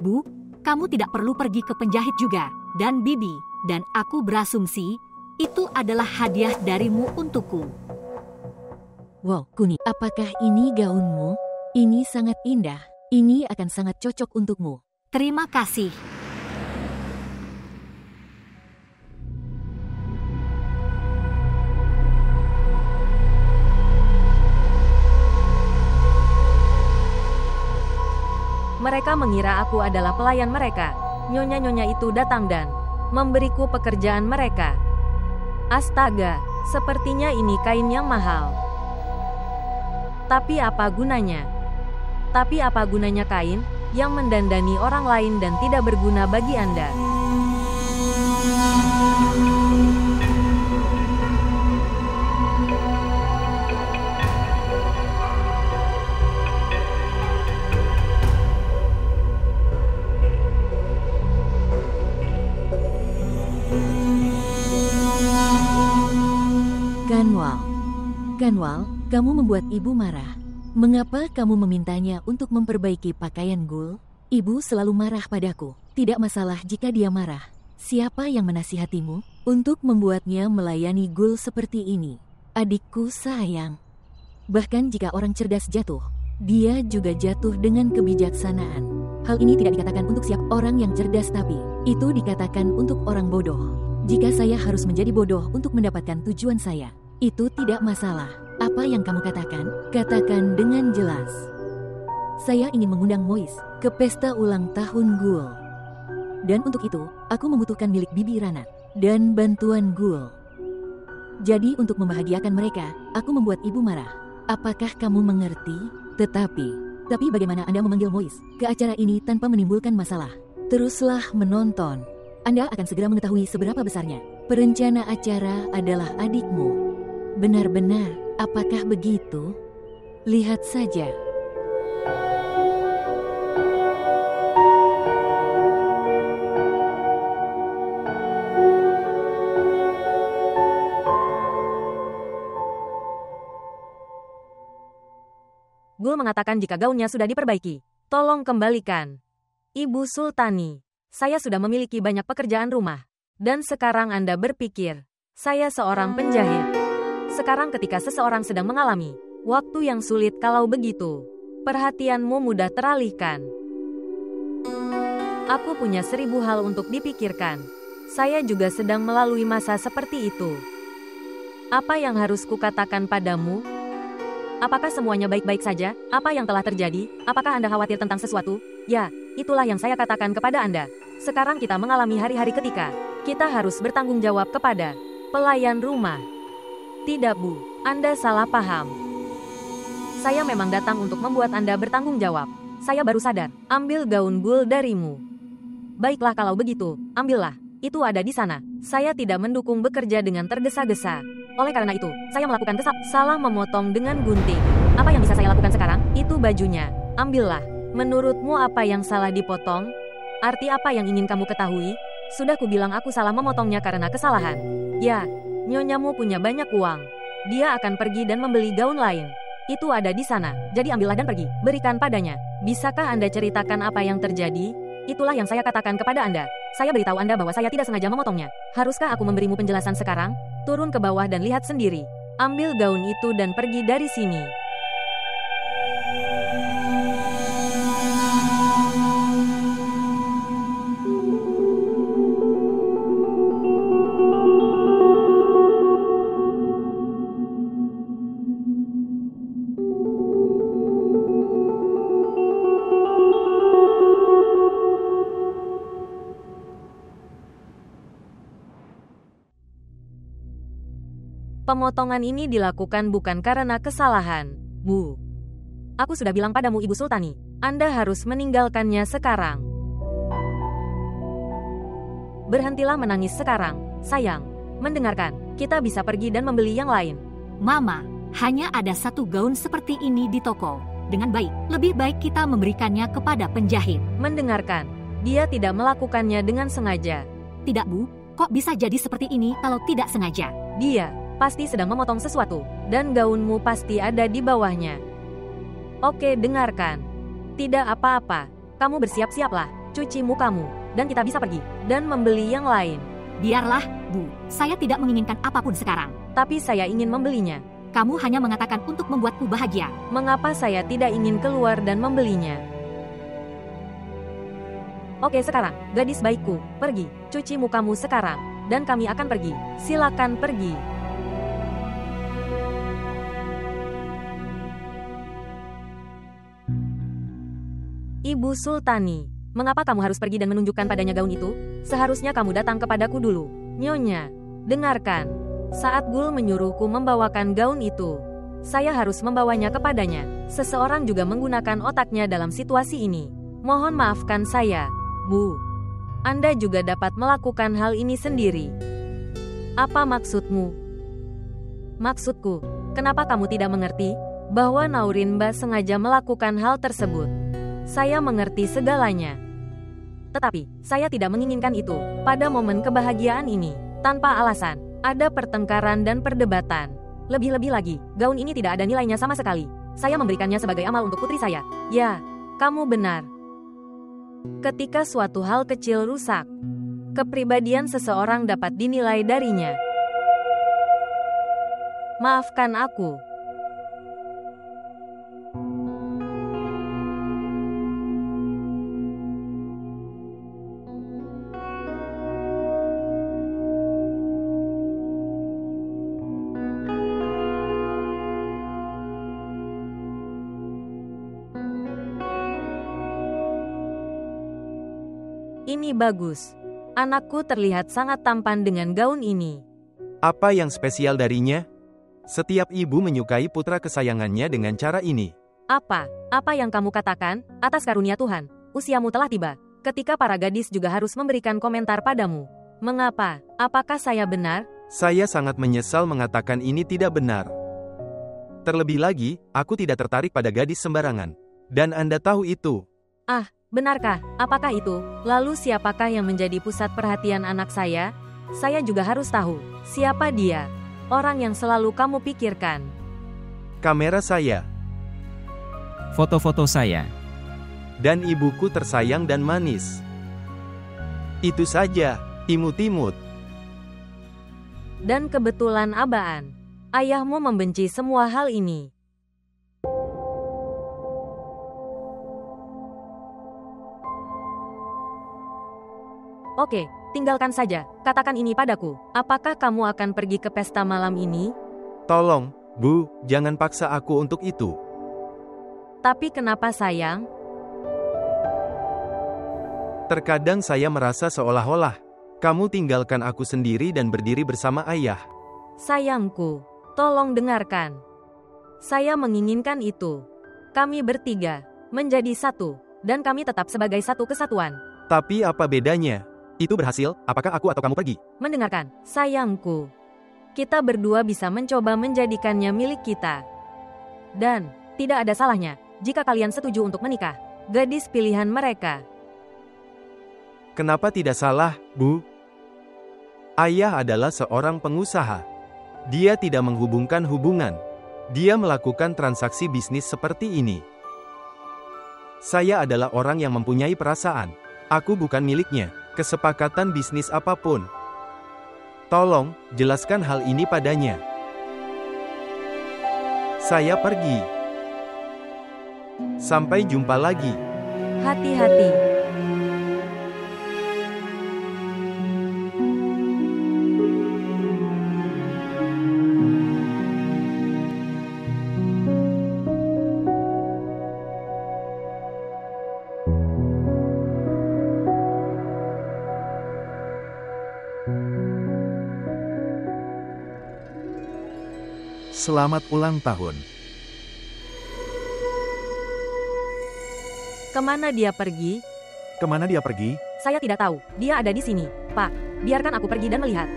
Bu, kamu tidak perlu pergi ke penjahit juga. Dan Bibi, dan aku berasumsi, itu adalah hadiah darimu untukku. Wow, Kuning, apakah ini gaunmu? Ini sangat indah. Ini akan sangat cocok untukmu. Terima kasih. Mereka mengira aku adalah pelayan mereka. Nyonya-nyonya itu datang dan memberiku pekerjaan mereka. Astaga, sepertinya ini kain yang mahal. Tapi apa gunanya? Kain yang mendandani orang lain dan tidak berguna bagi Anda? Kanwal, Kamu membuat ibu marah. Mengapa kamu memintanya untuk memperbaiki pakaian Gul? Ibu selalu marah padaku. Tidak masalah jika dia marah. Siapa yang menasihatimu untuk membuatnya melayani Gul seperti ini? Adikku sayang. Bahkan jika orang cerdas jatuh, dia juga jatuh dengan kebijaksanaan. Hal ini tidak dikatakan untuk siapa orang yang cerdas, tapi itu dikatakan untuk orang bodoh. Jika saya harus menjadi bodoh untuk mendapatkan tujuan saya, itu tidak masalah. Apa yang kamu katakan? Katakan dengan jelas. Saya ingin mengundang Mois ke pesta ulang tahun Gul. Dan untuk itu, aku membutuhkan milik Bibi Ranat dan bantuan Gul. Jadi untuk membahagiakan mereka, aku membuat ibu marah. Apakah kamu mengerti? Tapi bagaimana Anda memanggil Mois ke acara ini tanpa menimbulkan masalah? Teruslah menonton. Anda akan segera mengetahui seberapa besarnya perencana acara adalah adikmu. Benar-benar, apakah begitu? Lihat saja. Gul mengatakan jika gaunnya sudah diperbaiki. Tolong kembalikan. Ibu Sultani, saya sudah memiliki banyak pekerjaan rumah. Dan sekarang Anda berpikir, saya seorang penjahit. Sekarang ketika seseorang sedang mengalami waktu yang sulit, kalau begitu, perhatianmu mudah teralihkan. Aku punya 1000 hal untuk dipikirkan. Saya juga sedang melalui masa seperti itu. Apa yang harus kukatakan padamu? Apakah semuanya baik-baik saja? Apa yang telah terjadi? Apakah Anda khawatir tentang sesuatu? Ya, itulah yang saya katakan kepada Anda. Sekarang kita mengalami hari-hari ketika kita harus bertanggung jawab kepada pelayan rumah. Tidak, Bu. Anda salah paham. Saya memang datang untuk membuat Anda bertanggung jawab. Saya baru sadar. Ambil gaun Gul darimu. Baiklah kalau begitu, ambillah. Itu ada di sana. Saya tidak mendukung bekerja dengan tergesa-gesa. Oleh karena itu, saya melakukan salah memotong dengan gunting. Apa yang bisa saya lakukan sekarang? Itu bajunya. Ambillah. Menurutmu apa yang salah dipotong? Arti apa yang ingin kamu ketahui? Sudah kubilang aku salah memotongnya karena kesalahan. Ya, nyonyamu punya banyak uang. Dia akan pergi dan membeli gaun lain. Itu ada di sana. Jadi ambillah dan pergi. Berikan padanya. Bisakah Anda ceritakan apa yang terjadi? Itulah yang saya katakan kepada Anda. Saya beritahu Anda bahwa saya tidak sengaja memotongnya. Haruskah aku memberimu penjelasan sekarang? Turun ke bawah dan lihat sendiri. Ambil gaun itu dan pergi dari sini. Pemotongan ini dilakukan bukan karena kesalahan, Bu. Aku sudah bilang padamu, Ibu Sultani, Anda harus meninggalkannya sekarang. Berhentilah menangis sekarang, sayang. Mendengarkan, kita bisa pergi dan membeli yang lain. Mama, hanya ada 1 gaun seperti ini di toko. Dengan baik, lebih baik kita memberikannya kepada penjahit. Mendengarkan, dia tidak melakukannya dengan sengaja. Tidak, Bu. Kok bisa jadi seperti ini kalau tidak sengaja? Dia pasti sedang memotong sesuatu, dan gaunmu pasti ada di bawahnya. Oke, dengarkan. Tidak apa-apa, kamu bersiap-siaplah, cuci mukamu, dan kita bisa pergi, dan membeli yang lain. Biarlah, Bu. Saya tidak menginginkan apapun sekarang. Tapi saya ingin membelinya. Kamu hanya mengatakan untuk membuatku bahagia. Mengapa saya tidak ingin keluar dan membelinya? Oke, sekarang, gadis baikku, pergi, cuci mukamu sekarang, dan kami akan pergi. Silakan pergi. Ibu Sultani, mengapa kamu harus pergi dan menunjukkan padanya gaun itu? Seharusnya kamu datang kepadaku dulu. Nyonya, dengarkan. Saat Gul menyuruhku membawakan gaun itu, saya harus membawanya kepadanya. Seseorang juga menggunakan otaknya dalam situasi ini. Mohon maafkan saya, Bu. Anda juga dapat melakukan hal ini sendiri. Apa maksudmu? Maksudku, kenapa kamu tidak mengerti bahwa Naurinba sengaja melakukan hal tersebut? Saya mengerti segalanya. Tetapi, saya tidak menginginkan itu. Pada momen kebahagiaan ini, tanpa alasan, ada pertengkaran dan perdebatan. Lebih-lebih lagi, gaun ini tidak ada nilainya sama sekali. Saya memberikannya sebagai amal untuk putri saya. Ya, kamu benar. Ketika suatu hal kecil rusak, kepribadian seseorang dapat dinilai darinya. Maafkan aku. Ini bagus. Anakku terlihat sangat tampan dengan gaun ini. Apa yang spesial darinya? Setiap ibu menyukai putra kesayangannya dengan cara ini. Apa yang kamu katakan? Atas karunia Tuhan, usiamu telah tiba. Ketika para gadis juga harus memberikan komentar padamu. Mengapa? Apakah saya benar? Saya sangat menyesal mengatakan ini tidak benar. Terlebih lagi, aku tidak tertarik pada gadis sembarangan. Dan Anda tahu itu. Benarkah? Apakah itu? Lalu siapakah yang menjadi pusat perhatian anak saya? Saya juga harus tahu. Siapa dia? Orang yang selalu kamu pikirkan. Kamera saya. Foto-foto saya. Dan ibuku tersayang dan manis. Itu saja, imut-imut. Dan kebetulan Abaan. Ayahmu membenci semua hal ini. Oke, tinggalkan saja. Katakan ini padaku. Apakah kamu akan pergi ke pesta malam ini? Tolong, Bu, jangan paksa aku untuk itu. Tapi kenapa sayang? Terkadang saya merasa seolah-olah kamu tinggalkan aku sendiri dan berdiri bersama ayah. Sayangku, tolong dengarkan. Saya menginginkan itu. Kami bertiga menjadi satu, dan kami tetap sebagai satu kesatuan. Tapi apa bedanya? Itu berhasil, apakah aku atau kamu pergi? Mendengarkan, sayangku. Kita berdua bisa mencoba menjadikannya milik kita. Dan, tidak ada salahnya, jika kalian setuju untuk menikah. Gadis pilihan mereka. Kenapa tidak salah, Bu? Ayah adalah seorang pengusaha. Dia tidak menghubungkan hubungan. Dia melakukan transaksi bisnis seperti ini. Saya adalah orang yang mempunyai perasaan. Aku bukan miliknya. Kesepakatan bisnis apapun. Tolong, jelaskan hal ini padanya. Saya pergi. Sampai jumpa lagi. Hati-hati. Selamat ulang tahun. Kemana dia pergi? Kemana dia pergi? Saya tidak tahu. Dia ada di sini. Pak, biarkan aku pergi dan melihat.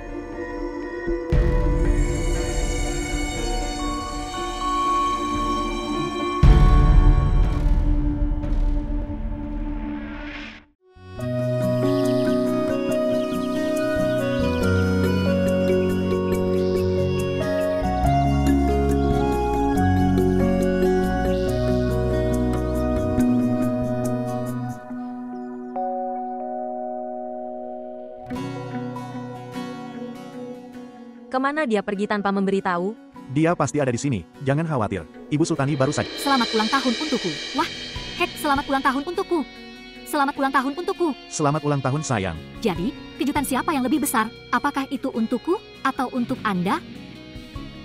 Kemana dia pergi tanpa memberitahu? Dia pasti ada di sini, jangan khawatir. Ibu Sultani baru saja. Selamat ulang tahun untukku. Wah, selamat ulang tahun untukku. Selamat ulang tahun untukku. Selamat ulang tahun sayang. Jadi, kejutan siapa yang lebih besar? Apakah itu untukku atau untuk Anda?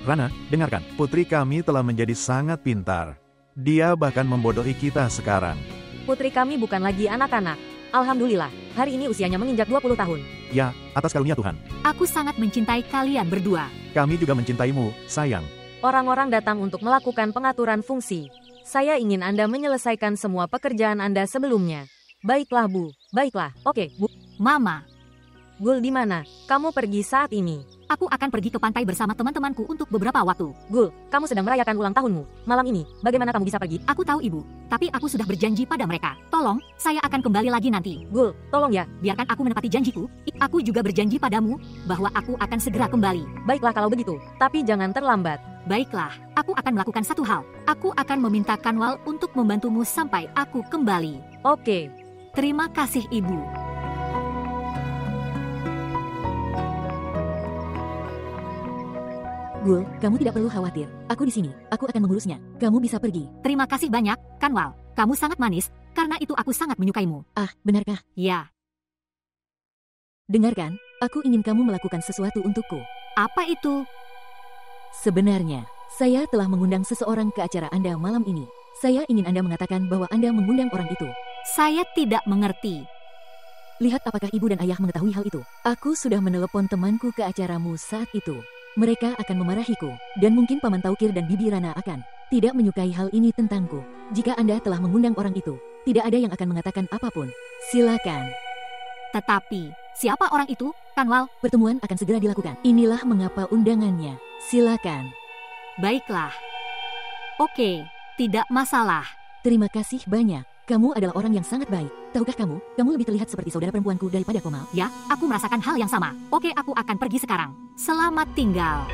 Rana, dengarkan. Putri kami telah menjadi sangat pintar. Dia bahkan membodohi kita sekarang. Putri kami bukan lagi anak-anak. Alhamdulillah, hari ini usianya menginjak 20 tahun. Ya, atas karunia Tuhan. Aku sangat mencintai kalian berdua. Kami juga mencintaimu, sayang. Orang-orang datang untuk melakukan pengaturan fungsi. Saya ingin Anda menyelesaikan semua pekerjaan Anda sebelumnya. Baiklah, Bu. Baiklah. Oke, Bu. Mama. Gul di mana? Kamu pergi saat ini. Aku akan pergi ke pantai bersama teman-temanku untuk beberapa waktu. Gul, kamu sedang merayakan ulang tahunmu. Malam ini, bagaimana kamu bisa pergi? Aku tahu ibu, tapi aku sudah berjanji pada mereka. Tolong, saya akan kembali lagi nanti. Gul, tolong ya. Biarkan aku menepati janjiku. Aku juga berjanji padamu bahwa aku akan segera kembali. Baiklah kalau begitu, tapi jangan terlambat. Baiklah, aku akan melakukan satu hal. Aku akan meminta Kanwal untuk membantumu sampai aku kembali. Oke. Terima kasih ibu. Gul, kamu tidak perlu khawatir. Aku di sini. Aku akan mengurusnya. Kamu bisa pergi. Terima kasih banyak, Kanwal. Kamu sangat manis, karena itu aku sangat menyukaimu. Ah, benarkah? Ya. Dengarkan, aku ingin kamu melakukan sesuatu untukku. Apa itu? Sebenarnya, saya telah mengundang seseorang ke acara Anda malam ini. Saya ingin Anda mengatakan bahwa Anda mengundang orang itu. Saya tidak mengerti. Lihat apakah ibu dan ayah mengetahui hal itu. Aku sudah menelepon temanku ke acaramu saat itu. Mereka akan memarahiku, dan mungkin Paman Taukir dan Bibi Rana akan tidak menyukai hal ini tentangku. Jika Anda telah mengundang orang itu, tidak ada yang akan mengatakan apapun. Silakan. Tetapi, siapa orang itu, Kanwal? Pertemuan akan segera dilakukan. Inilah mengapa undangannya. Silakan. Baiklah. Oke, tidak masalah. Terima kasih banyak. Kamu adalah orang yang sangat baik. Tahukah kamu lebih terlihat seperti saudara perempuanku daripada Komal. Ya, aku merasakan hal yang sama. Oke, aku akan pergi sekarang. Selamat tinggal.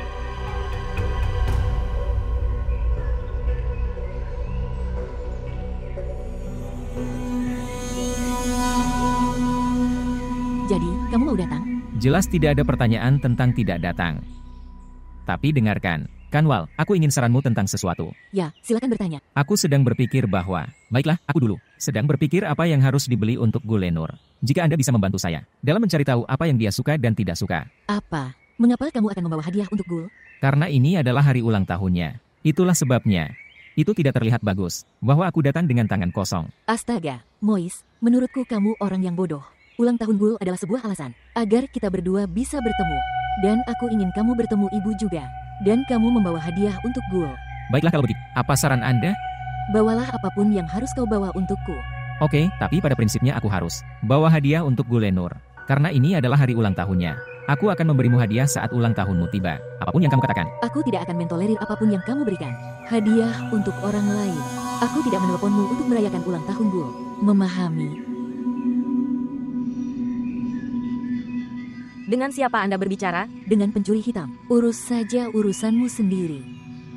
Jadi, kamu mau datang? Jelas tidak ada pertanyaan tentang tidak datang. Tapi dengarkan, Kanwal, aku ingin saranmu tentang sesuatu. Ya, silakan bertanya. Aku sedang berpikir bahwa, baiklah, aku dulu. Sedang berpikir apa yang harus dibeli untuk Gulenur. Jika Anda bisa membantu saya dalam mencari tahu apa yang dia suka dan tidak suka. Apa? Mengapa kamu akan membawa hadiah untuk Gul? Karena ini adalah hari ulang tahunnya. Itulah sebabnya. Itu tidak terlihat bagus, bahwa aku datang dengan tangan kosong. Astaga, Mois, menurutku kamu orang yang bodoh. Ulang tahun Gul adalah sebuah alasan agar kita berdua bisa bertemu. Dan aku ingin kamu bertemu ibu juga. Dan kamu membawa hadiah untuk Gul. Baiklah kalau begitu, apa saran Anda? Bawalah apapun yang harus kau bawa untukku. Oke, tapi pada prinsipnya aku harus bawa hadiah untuk Gulenur. Karena ini adalah hari ulang tahunnya. Aku akan memberimu hadiah saat ulang tahunmu tiba. Apapun yang kamu katakan. Aku tidak akan mentolerir apapun yang kamu berikan. Hadiah untuk orang lain. Aku tidak menelponmu untuk merayakan ulang tahun Gul. Memahami. Dengan siapa Anda berbicara? Dengan pencuri hitam. Urus saja urusanmu sendiri.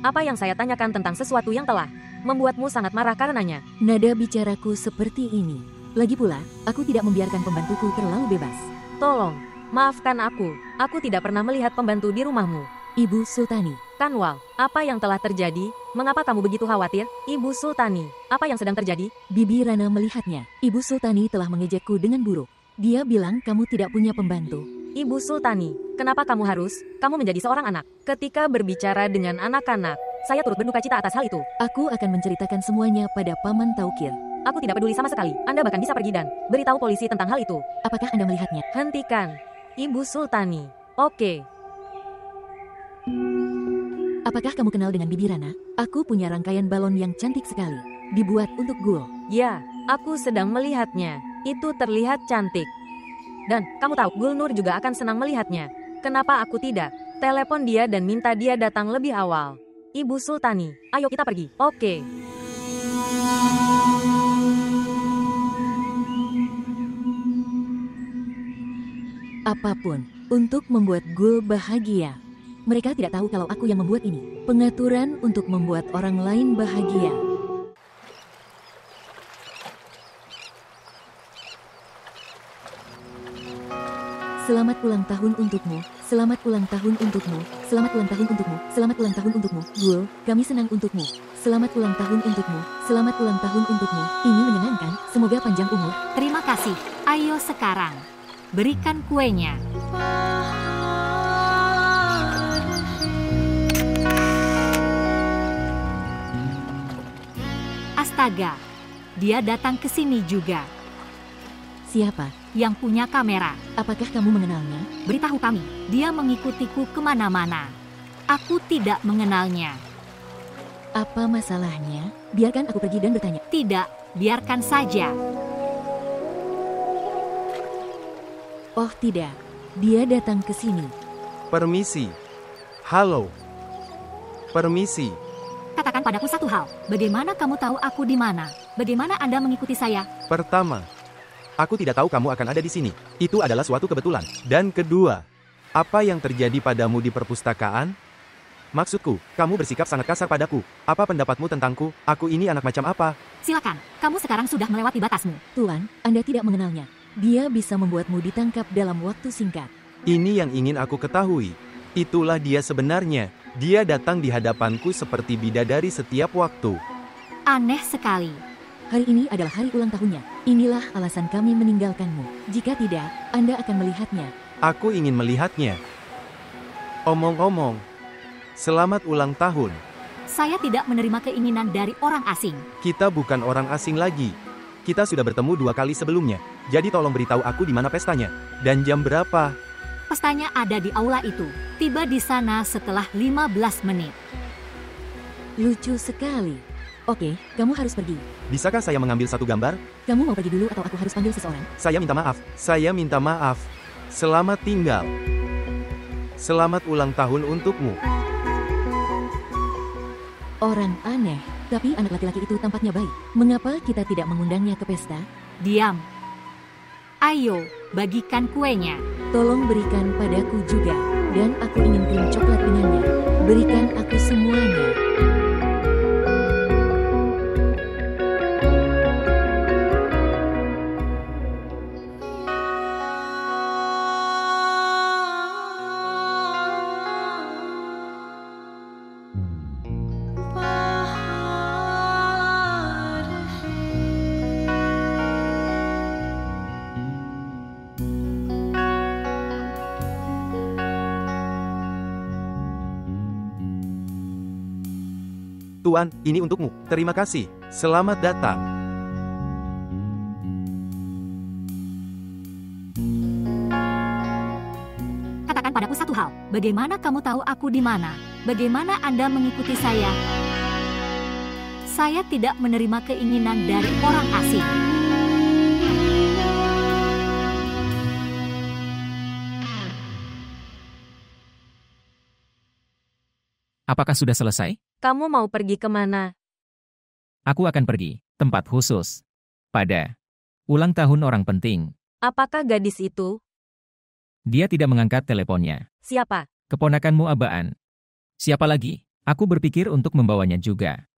Apa yang saya tanyakan tentang sesuatu yang telah membuatmu sangat marah karenanya? Nada bicaraku seperti ini. Lagi pula, aku tidak membiarkan pembantuku terlalu bebas. Tolong, maafkan aku. Aku tidak pernah melihat pembantu di rumahmu. Ibu Sultani. Kanwal, apa yang telah terjadi? Mengapa kamu begitu khawatir? Ibu Sultani, apa yang sedang terjadi? Bibi Rana melihatnya. Ibu Sultani telah mengejekku dengan buruk. Dia bilang kamu tidak punya pembantu. Ibu Sultani, kenapa kamu menjadi seorang anak? Ketika berbicara dengan anak-anak, saya turut berduka cita atas hal itu. Aku akan menceritakan semuanya pada Paman Taukir. Aku tidak peduli sama sekali. Anda bahkan bisa pergi dan beritahu polisi tentang hal itu. Apakah Anda melihatnya? Hentikan. Ibu Sultani. Oke. Apakah kamu kenal dengan Bibi Rana? Aku punya rangkaian balon yang cantik sekali. Dibuat untuk Gul. Ya, aku sedang melihatnya. Itu terlihat cantik. Dan, kamu tahu, Gulnur juga akan senang melihatnya. Kenapa aku tidak? Telepon dia dan minta dia datang lebih awal. Ibu Sultani, ayo kita pergi. Oke. Apapun, untuk membuat Gul bahagia. Mereka tidak tahu kalau aku yang membuat ini. Pengaturan untuk membuat orang lain bahagia. Selamat ulang tahun untukmu, selamat ulang tahun untukmu, selamat ulang tahun untukmu, selamat ulang tahun untukmu, Gul, kami senang untukmu. Selamat ulang tahun untukmu, selamat ulang tahun untukmu. Ini menyenangkan, semoga panjang umur. Terima kasih. Ayo sekarang, berikan kuenya. Astaga, dia datang ke sini juga. Siapa? Yang punya kamera. Apakah kamu mengenalnya? Beritahu kami, dia mengikutiku kemana-mana. Aku tidak mengenalnya. Apa masalahnya? Biarkan aku pergi dan bertanya. Tidak, biarkan saja. Oh tidak, dia datang ke sini. Permisi. Halo. Permisi. Katakan padaku satu hal. Bagaimana kamu tahu aku di mana? Bagaimana Anda mengikuti saya? Pertama, aku tidak tahu kamu akan ada di sini. Itu adalah suatu kebetulan. Dan kedua, apa yang terjadi padamu di perpustakaan? Maksudku, kamu bersikap sangat kasar padaku. Apa pendapatmu tentangku? Aku ini anak macam apa? Silakan, kamu sekarang sudah melewati batasmu. Tuan, Anda tidak mengenalnya. Dia bisa membuatmu ditangkap dalam waktu singkat. Ini yang ingin aku ketahui. Itulah dia sebenarnya. Dia datang di hadapanku seperti bidadari setiap waktu. Aneh sekali. Hari ini adalah hari ulang tahunnya. Inilah alasan kami meninggalkanmu. Jika tidak, Anda akan melihatnya. Aku ingin melihatnya. Omong-omong, selamat ulang tahun. Saya tidak menerima keinginan dari orang asing. Kita bukan orang asing lagi. Kita sudah bertemu 2 kali sebelumnya. Jadi tolong beritahu aku di mana pestanya. Dan jam berapa? Pestanya ada di aula itu. Tiba di sana setelah 15 menit. Lucu sekali. Oke, kamu harus pergi. Bisakah saya mengambil satu gambar? Kamu mau pergi dulu atau aku harus panggil seseorang? Saya minta maaf. Saya minta maaf. Selamat tinggal. Selamat ulang tahun untukmu. Orang aneh, tapi anak laki-laki itu tampaknya baik. Mengapa kita tidak mengundangnya ke pesta? Diam. Ayo, bagikan kuenya. Tolong berikan padaku juga. Dan aku ingin krim coklat dengannya. Berikan aku semuanya. Tuan, ini untukmu. Terima kasih. Selamat datang. Katakan padaku satu hal. Bagaimana kamu tahu aku di mana? Bagaimana Anda mengikuti saya? Saya tidak menerima keinginan dari orang asing. Apakah sudah selesai? Kamu mau pergi kemana? Aku akan pergi, tempat khusus. Pada ulang tahun orang penting. Apakah gadis itu? Dia tidak mengangkat teleponnya. Siapa? Keponakanmu Abaan. Siapa lagi? Aku berpikir untuk membawanya juga.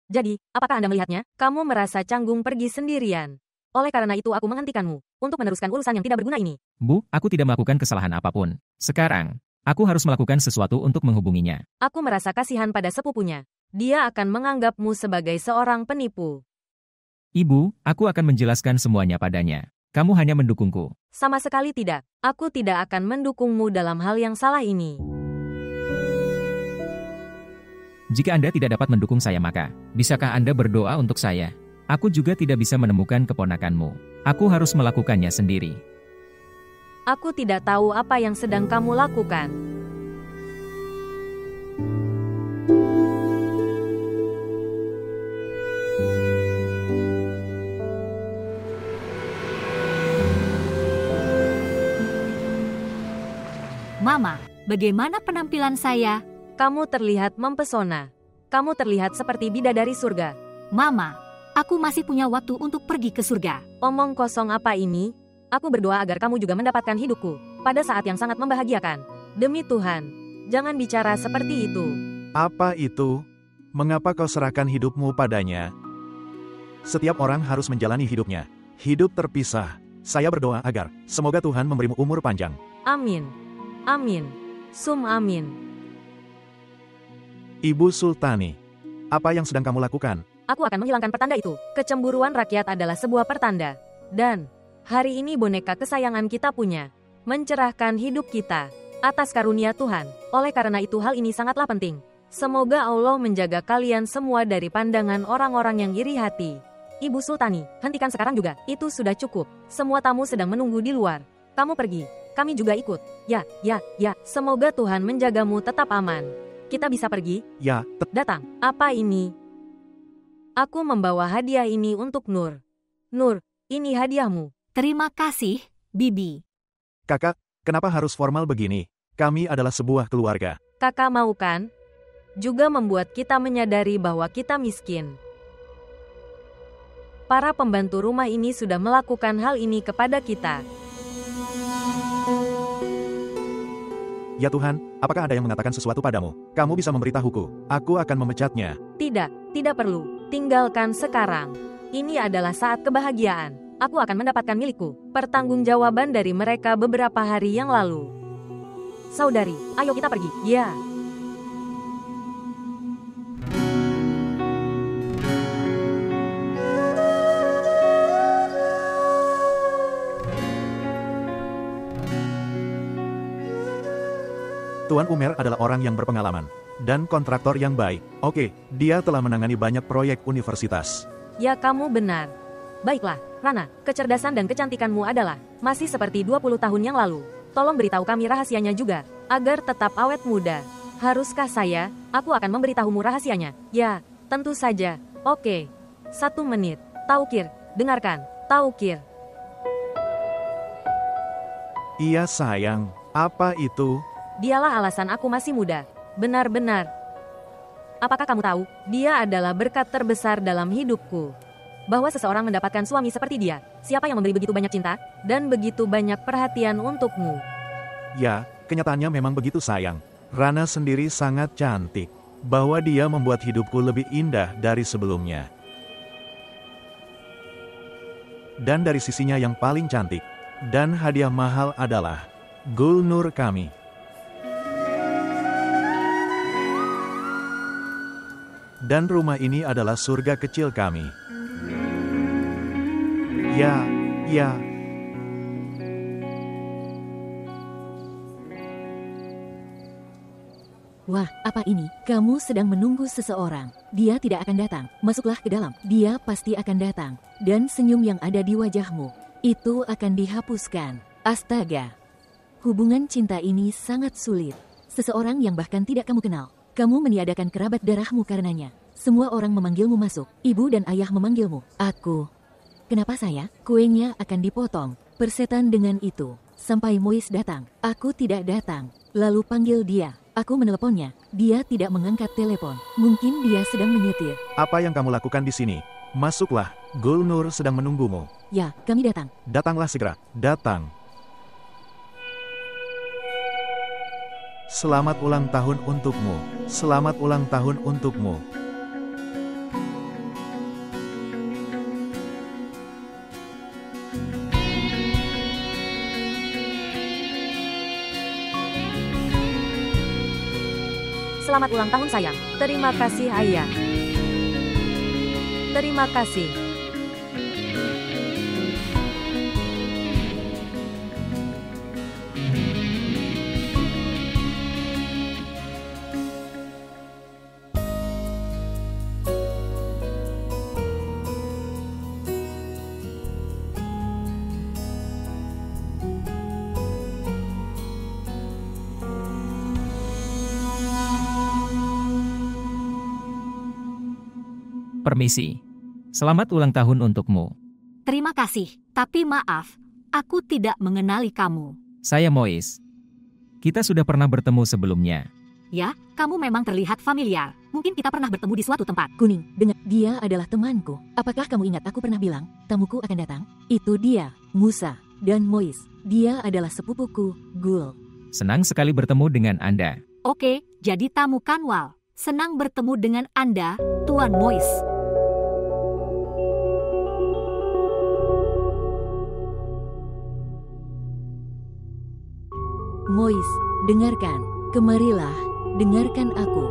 Jadi, apakah Anda melihatnya? Kamu merasa canggung pergi sendirian. Oleh karena itu aku menghentikanmu untuk meneruskan urusan yang tidak berguna ini. Bu, aku tidak melakukan kesalahan apapun. Sekarang, aku harus melakukan sesuatu untuk menghubunginya. Aku merasa kasihan pada sepupunya. Dia akan menganggapmu sebagai seorang penipu. Ibu, aku akan menjelaskan semuanya padanya. Kamu hanya mendukungku. Sama sekali tidak. Aku tidak akan mendukungmu dalam hal yang salah ini. Jika Anda tidak dapat mendukung saya maka, bisakah Anda berdoa untuk saya? Aku juga tidak bisa menemukan keponakanmu. Aku harus melakukannya sendiri. Aku tidak tahu apa yang sedang kamu lakukan. Mama, bagaimana penampilan saya? Kamu terlihat mempesona. Kamu terlihat seperti bidadari surga. Mama, aku masih punya waktu untuk pergi ke surga. Omong kosong apa ini? Aku berdoa agar kamu juga mendapatkan hidupku pada saat yang sangat membahagiakan. Demi Tuhan, jangan bicara seperti itu. Apa itu? Mengapa kau serahkan hidupmu padanya? Setiap orang harus menjalani hidupnya. Hidup terpisah. Saya berdoa agar semoga Tuhan memberimu umur panjang. Amin. Amin. Sum amin. Ibu Sultani, apa yang sedang kamu lakukan? Aku akan menghilangkan pertanda itu. Kecemburuan rakyat adalah sebuah pertanda. Dan hari ini boneka kesayangan kita punya mencerahkan hidup kita atas karunia Tuhan. Oleh karena itu hal ini sangatlah penting. Semoga Allah menjaga kalian semua dari pandangan orang-orang yang iri hati. Ibu Sultani, hentikan sekarang juga. Itu sudah cukup. Semua tamu sedang menunggu di luar. Kamu pergi. Kami juga ikut. Ya. Semoga Tuhan menjagamu tetap aman. Kita bisa pergi? Ya, Datang. Apa ini? Aku membawa hadiah ini untuk Nur. Nur, ini hadiahmu. Terima kasih, Bibi. Kakak, kenapa harus formal begini? Kami adalah sebuah keluarga. Kakak mau kan? Juga membuat kita menyadari bahwa kita miskin. Para pembantu rumah ini sudah melakukan hal ini kepada kita. Ya Tuhan, apakah ada yang mengatakan sesuatu padamu? Kamu bisa memberitahuku. Aku akan memecatnya. Tidak perlu. Tinggalkan sekarang. Ini adalah saat kebahagiaan. Aku akan mendapatkan milikku. Pertanggungjawaban dari mereka beberapa hari yang lalu. Saudari, ayo kita pergi. Ya. Tuan Umer adalah orang yang berpengalaman dan kontraktor yang baik. Oke, dia telah menangani banyak proyek universitas. Ya, kamu benar. Baiklah, Rana, kecerdasan dan kecantikanmu adalah masih seperti 20 tahun yang lalu. Tolong beritahu kami rahasianya juga, agar tetap awet muda. Haruskah saya? Aku akan memberitahumu rahasianya. Ya, tentu saja. Oke. 1 menit. Taukir, dengarkan. Taukir. Iya sayang, apa itu? Dialah alasan aku masih muda. Benar-benar. Apakah kamu tahu, dia adalah berkat terbesar dalam hidupku. Bahwa seseorang mendapatkan suami seperti dia, siapa yang memberi begitu banyak cinta, dan begitu banyak perhatian untukmu. Ya, kenyataannya memang begitu sayang. Rana sendiri sangat cantik. Bahwa dia membuat hidupku lebih indah dari sebelumnya. Dan dari sisinya yang paling cantik, dan hadiah mahal adalah Gulnur kami. Dan rumah ini adalah surga kecil kami. Ya. Wah, apa ini? Kamu sedang menunggu seseorang. Dia tidak akan datang. Masuklah ke dalam. Dia pasti akan datang. Dan senyum yang ada di wajahmu, itu akan dihapuskan. Astaga. Hubungan cinta ini sangat sulit. Seseorang yang bahkan tidak kamu kenal. Kamu meniadakan kerabat darahmu karenanya. Semua orang memanggilmu masuk. Ibu dan ayah memanggilmu. Aku. Kenapa saya? Kuenya akan dipotong. Persetan dengan itu. Sampai Mois datang. Aku tidak datang. Lalu panggil dia. Aku meneleponnya. Dia tidak mengangkat telepon. Mungkin dia sedang menyetir. Apa yang kamu lakukan di sini? Masuklah. Gulnur sedang menunggumu. Ya, kami datang. Datanglah segera. Datang. Selamat ulang tahun untukmu. Selamat ulang tahun untukmu. Selamat ulang tahun sayang. Terima kasih ayah. Terima kasih. Permisi. Selamat ulang tahun untukmu. Terima kasih, tapi maaf, aku tidak mengenali kamu. Saya Mois. Kita sudah pernah bertemu sebelumnya. Ya, kamu memang terlihat familiar. Mungkin kita pernah bertemu di suatu tempat. Kuning, dengar, dia adalah temanku. Apakah kamu ingat aku pernah bilang, tamuku akan datang? Itu dia, Musa, dan Mois. Dia adalah sepupuku, Gul. Senang sekali bertemu dengan Anda. Oke, jadi tamu Kanwal. Senang bertemu dengan Anda, Tuan Mois. Mois, dengarkan. Kemarilah, dengarkan aku.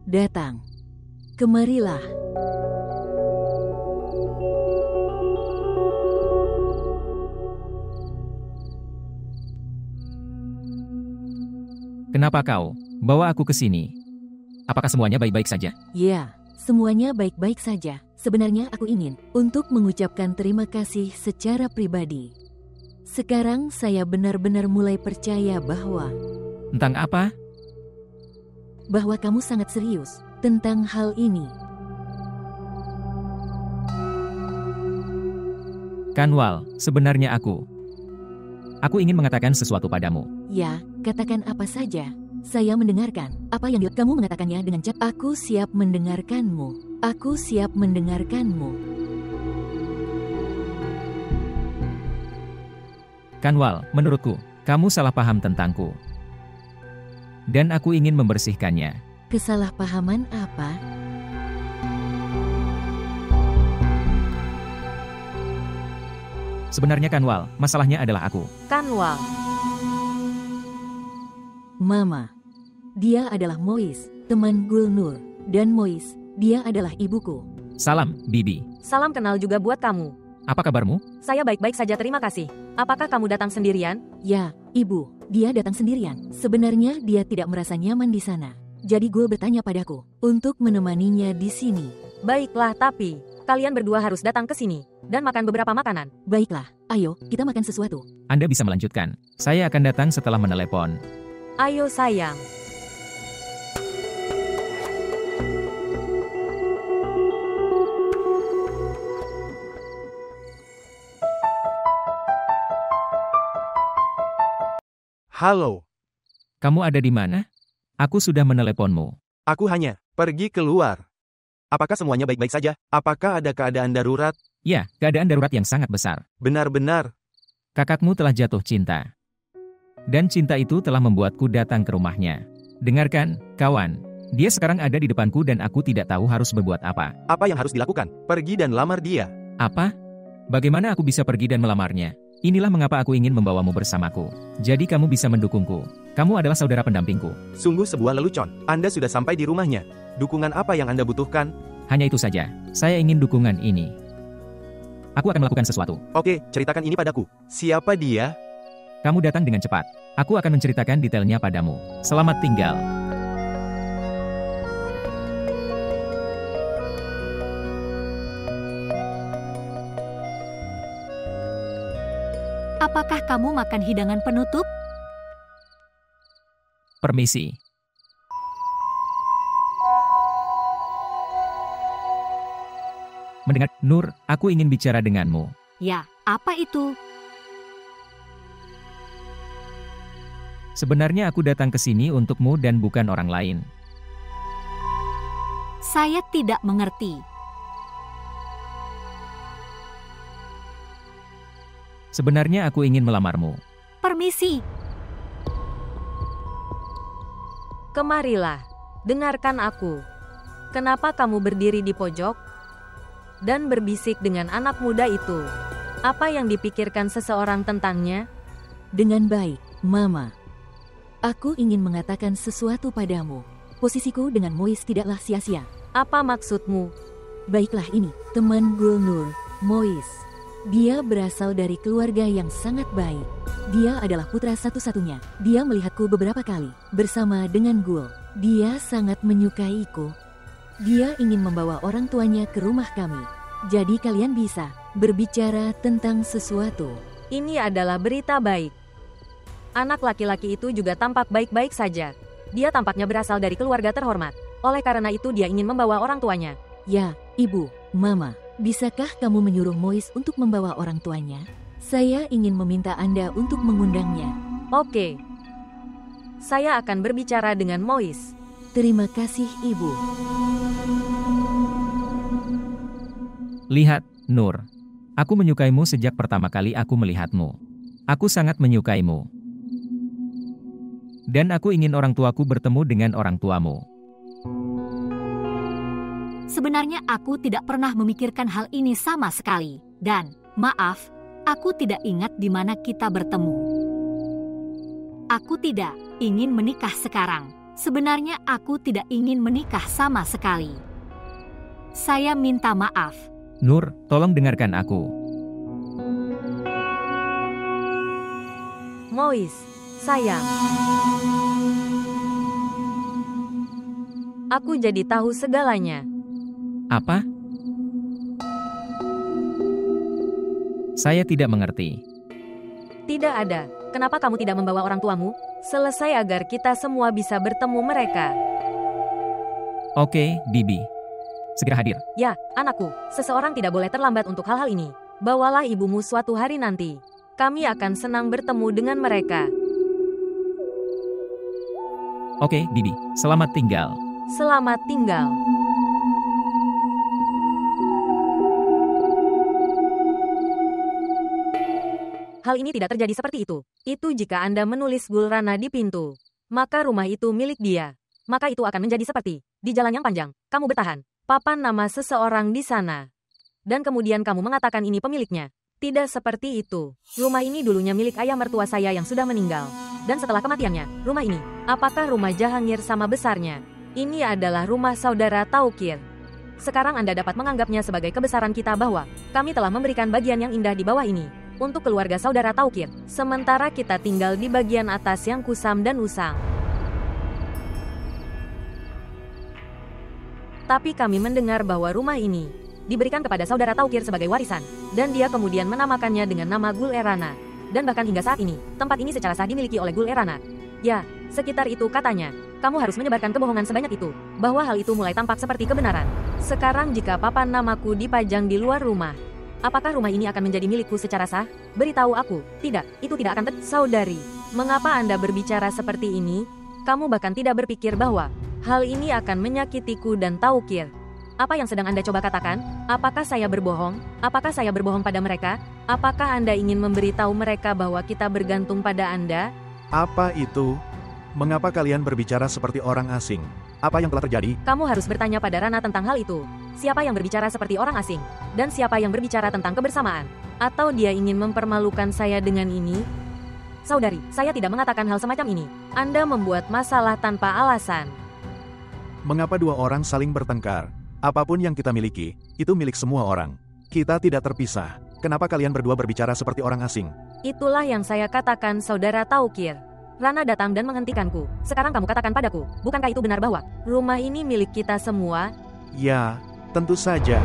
Datang. Kemarilah. Kenapa kau bawa aku ke sini? Apakah semuanya baik-baik saja? Ya, semuanya baik-baik saja. Sebenarnya aku ingin untuk mengucapkan terima kasih secara pribadi. Sekarang saya benar-benar mulai percaya bahwa Tentang apa? kamu sangat serius. tentang hal ini. Kanwal, sebenarnya aku ingin mengatakan sesuatu padamu. Ya, katakan apa saja. Saya mendengarkan. Apa yang kamu mengatakannya dengan cepat. Aku siap mendengarkanmu. Aku siap mendengarkanmu. Kanwal, menurutku, kamu salah paham tentangku. Dan aku ingin membersihkannya. Kesalahpahaman apa? Sebenarnya Kanwal, masalahnya adalah aku. Kanwal. Mama. Dia adalah Mois, teman Gulnur. Dan Mois, dia adalah ibuku. Salam, Bibi. Salam kenal juga buat kamu. Apa kabarmu? Saya baik-baik saja, terima kasih. Apakah kamu datang sendirian? Ya, Ibu. Dia datang sendirian. Sebenarnya dia tidak merasa nyaman di sana. Jadi Gul bertanya padaku untuk menemaninya di sini. Baiklah, tapi kalian berdua harus datang ke sini dan makan beberapa makanan. Baiklah, ayo kita makan sesuatu. Anda bisa melanjutkan. Saya akan datang setelah menelepon. Ayo sayang. Halo, Kamu ada di mana? Aku sudah meneleponmu. aku hanya pergi keluar. Apakah semuanya baik-baik saja? Apakah ada keadaan darurat? Ya, keadaan darurat yang sangat besar. Benar-benar. Kakakmu telah jatuh cinta. Dan cinta itu telah membuatku datang ke rumahnya. Dengarkan, kawan. Dia sekarang ada di depanku dan aku tidak tahu harus berbuat apa. Apa yang harus dilakukan? Pergi dan lamar dia. Apa? Bagaimana aku bisa pergi dan melamarnya? Inilah mengapa aku ingin membawamu bersamaku. Jadi kamu bisa mendukungku. Kamu adalah saudara pendampingku. Sungguh sebuah lelucon. Anda sudah sampai di rumahnya. Dukungan apa yang Anda butuhkan? Hanya itu saja. Saya ingin dukungan ini. Aku akan melakukan sesuatu. Oke, ceritakan ini padaku. Siapa dia? Kamu datang dengan cepat. Aku akan menceritakan detailnya padamu. Selamat tinggal. Apakah kamu makan hidangan penutup? Permisi. Mendengar, Nur, aku ingin bicara denganmu. Ya, apa itu? Sebenarnya aku datang ke sini untukmu dan bukan orang lain. Saya tidak mengerti. Sebenarnya aku ingin melamarmu. Permisi. Kemarilah, dengarkan aku. Kenapa kamu berdiri di pojok dan berbisik dengan anak muda itu? Apa yang dipikirkan seseorang tentangnya? Dengan baik, Mama. Aku ingin mengatakan sesuatu padamu. Posisiku dengan Mois tidaklah sia-sia. Apa maksudmu? Baiklah ini, teman Gulnur, Mois. Dia berasal dari keluarga yang sangat baik. Dia adalah putra satu-satunya. Dia melihatku beberapa kali bersama dengan Gul. Dia sangat menyukaiku. Dia ingin membawa orang tuanya ke rumah kami. Jadi kalian bisa berbicara tentang sesuatu. Ini adalah berita baik. Anak laki-laki itu juga tampak baik-baik saja. Dia tampaknya berasal dari keluarga terhormat. Oleh karena itu dia ingin membawa orang tuanya. Ya, Ibu, Mama. Bisakah kamu menyuruh Mois untuk membawa orang tuanya? Saya ingin meminta Anda untuk mengundangnya. Oke. Saya akan berbicara dengan Mois. Terima kasih, Ibu. Lihat, Nur. Aku menyukaimu sejak pertama kali aku melihatmu. Aku sangat menyukaimu. Dan aku ingin orang tuaku bertemu dengan orang tuamu. Sebenarnya aku tidak pernah memikirkan hal ini sama sekali. Dan, maaf, aku tidak ingat di mana kita bertemu. Aku tidak ingin menikah sekarang. Sebenarnya aku tidak ingin menikah sama sekali. Saya minta maaf. Nur, tolong dengarkan aku. Mois, sayang. Aku jadi tahu segalanya. Apa? Saya tidak mengerti. Tidak ada. Kenapa kamu tidak membawa orang tuamu? Selesai agar kita semua bisa bertemu mereka. Oke, Bibi. Segera hadir. Ya, anakku, seseorang tidak boleh terlambat untuk hal-hal ini. Bawalah ibumu suatu hari nanti. Kami akan senang bertemu dengan mereka. Oke, Bibi. Selamat tinggal. Selamat tinggal. Hal ini tidak terjadi seperti itu. Itu jika Anda menulis Gul Rana di pintu. Maka rumah itu milik dia. Maka itu akan menjadi seperti, di jalan yang panjang, kamu bertahan. Papan nama seseorang di sana. Dan kemudian kamu mengatakan ini pemiliknya. Tidak seperti itu. Rumah ini dulunya milik ayah mertua saya yang sudah meninggal. Dan setelah kematiannya, rumah ini, apakah rumah Jahangir sama besarnya? Ini adalah rumah saudara Taukir. Sekarang Anda dapat menganggapnya sebagai kebesaran kita bahwa kami telah memberikan bagian yang indah di bawah ini untuk keluarga saudara Taukir. Sementara kita tinggal di bagian atas yang kusam dan usang. Tapi kami mendengar bahwa rumah ini diberikan kepada saudara Taukir sebagai warisan, dan dia kemudian menamakannya dengan nama Gul Erana. Dan bahkan hingga saat ini, tempat ini secara sah dimiliki oleh Gul Erana. Ya, sekitar itu katanya. Kamu harus menyebarkan kebohongan sebanyak itu, bahwa hal itu mulai tampak seperti kebenaran. Sekarang jika papan namaku dipajang di luar rumah, apakah rumah ini akan menjadi milikku secara sah? Beritahu aku. Tidak, itu tidak akan Saudari, mengapa Anda berbicara seperti ini? Kamu bahkan tidak berpikir bahwa hal ini akan menyakitiku dan Taukir. Apa yang sedang Anda coba katakan? Apakah saya berbohong? Apakah saya berbohong pada mereka? Apakah Anda ingin memberitahu mereka bahwa kita bergantung pada Anda? Apa itu? Mengapa kalian berbicara seperti orang asing? Apa yang telah terjadi? Kamu harus bertanya pada Rana tentang hal itu. Siapa yang berbicara seperti orang asing? Dan siapa yang berbicara tentang kebersamaan? Atau dia ingin mempermalukan saya dengan ini? Saudari, saya tidak mengatakan hal semacam ini. Anda membuat masalah tanpa alasan. Mengapa dua orang saling bertengkar? Apapun yang kita miliki, itu milik semua orang. Kita tidak terpisah. Kenapa kalian berdua berbicara seperti orang asing? Itulah yang saya katakan, saudara Taukir. Rana datang dan menghentikanku. Sekarang kamu katakan padaku, bukankah itu benar bahwa rumah ini milik kita semua? Ya, tentu saja.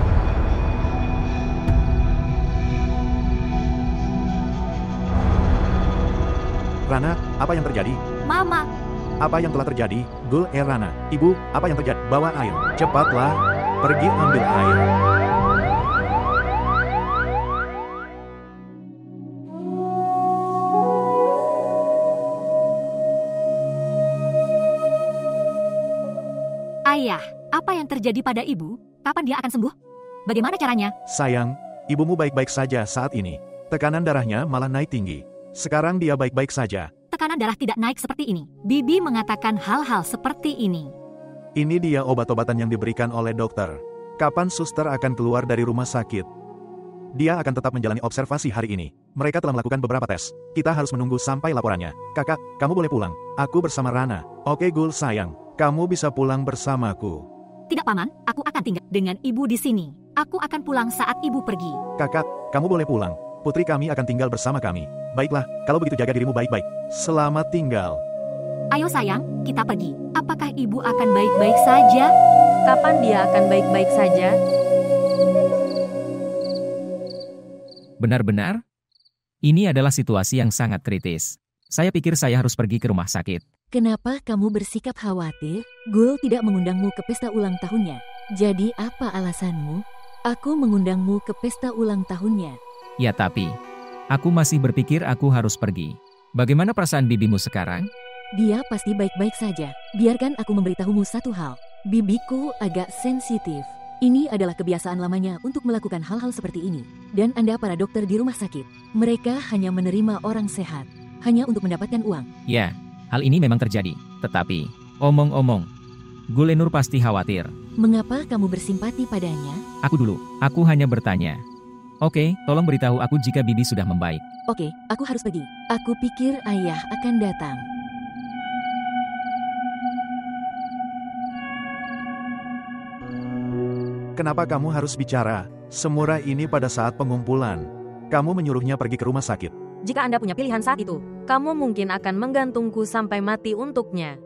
Rana, apa yang terjadi? Mama, Apa yang telah terjadi? Gul Rana. Ibu, apa yang terjadi? Bawa air. Cepatlah. Pergi ambil air. ayah, apa yang terjadi pada ibu? Kapan dia akan sembuh? Bagaimana caranya? Sayang, ibumu baik-baik saja saat ini. Tekanan darahnya malah naik tinggi. Sekarang dia baik-baik saja. Tekanan darah tidak naik seperti ini. Bibi mengatakan hal-hal seperti ini. Ini dia obat-obatan yang diberikan oleh dokter. Kapan suster akan keluar dari rumah sakit? Dia akan tetap menjalani observasi hari ini. Mereka telah melakukan beberapa tes. Kita harus menunggu sampai laporannya. Kakak, kamu boleh pulang. Aku bersama Rana. Oke Gul sayang, kamu bisa pulang bersamaku. Tidak paman, aku akan tinggal dengan ibu di sini. Aku akan pulang saat ibu pergi. Kakak, kamu boleh pulang. Putri kami akan tinggal bersama kami. Baiklah, kalau begitu jaga dirimu baik-baik. Selamat tinggal. Ayo sayang, kita pergi. Apakah ibu akan baik-baik saja? Kapan dia akan baik-baik saja? Benar-benar? Ini adalah situasi yang sangat kritis. Saya pikir saya harus pergi ke rumah sakit. Kenapa kamu bersikap khawatir? Gul tidak mengundangmu ke pesta ulang tahunnya. Jadi apa alasanmu? Aku mengundangmu ke pesta ulang tahunnya. Ya tapi, aku masih berpikir aku harus pergi. Bagaimana perasaan bibimu sekarang? Dia pasti baik-baik saja. Biarkan aku memberitahumu satu hal. Bibiku agak sensitif. Ini adalah kebiasaan lamanya untuk melakukan hal-hal seperti ini. Dan Anda para dokter di rumah sakit, mereka hanya menerima orang sehat. Hanya untuk mendapatkan uang. Ya, hal ini memang terjadi. Tetapi, omong-omong, Gulenur pasti khawatir. Mengapa kamu bersimpati padanya? Aku hanya bertanya. Oke, tolong beritahu aku jika bibi sudah membaik. Oke, aku harus pergi. Aku pikir ayah akan datang. Kenapa kamu harus bicara semurah ini pada saat pengumpulan? Kamu menyuruhnya pergi ke rumah sakit. Jika Anda punya pilihan saat itu, kamu mungkin akan menggantungku sampai mati untuknya.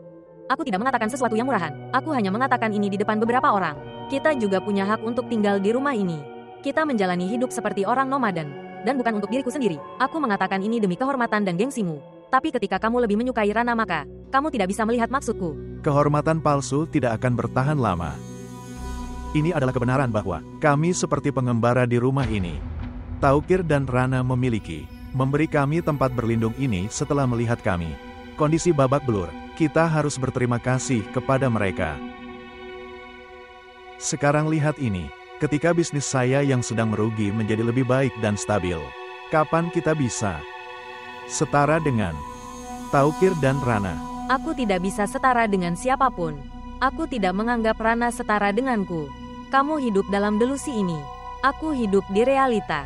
Aku tidak mengatakan sesuatu yang murahan. Aku hanya mengatakan ini di depan beberapa orang. Kita juga punya hak untuk tinggal di rumah ini. Kita menjalani hidup seperti orang nomaden. Dan bukan untuk diriku sendiri. Aku mengatakan ini demi kehormatan dan gengsimu. Tapi ketika kamu lebih menyukai Rana maka, kamu tidak bisa melihat maksudku. Kehormatan palsu tidak akan bertahan lama. Ini adalah kebenaran bahwa kami seperti pengembara di rumah ini. Taukir dan Rana memberi kami tempat berlindung ini setelah melihat kami. Kondisi babak belur, kita harus berterima kasih kepada mereka. Sekarang lihat ini, ketika bisnis saya yang sedang merugi menjadi lebih baik dan stabil. Kapan kita bisa setara dengan Taukir dan Rana? Aku tidak bisa setara dengan siapapun. Aku tidak menganggap Rana setara denganku. Kamu hidup dalam delusi ini. Aku hidup di realita.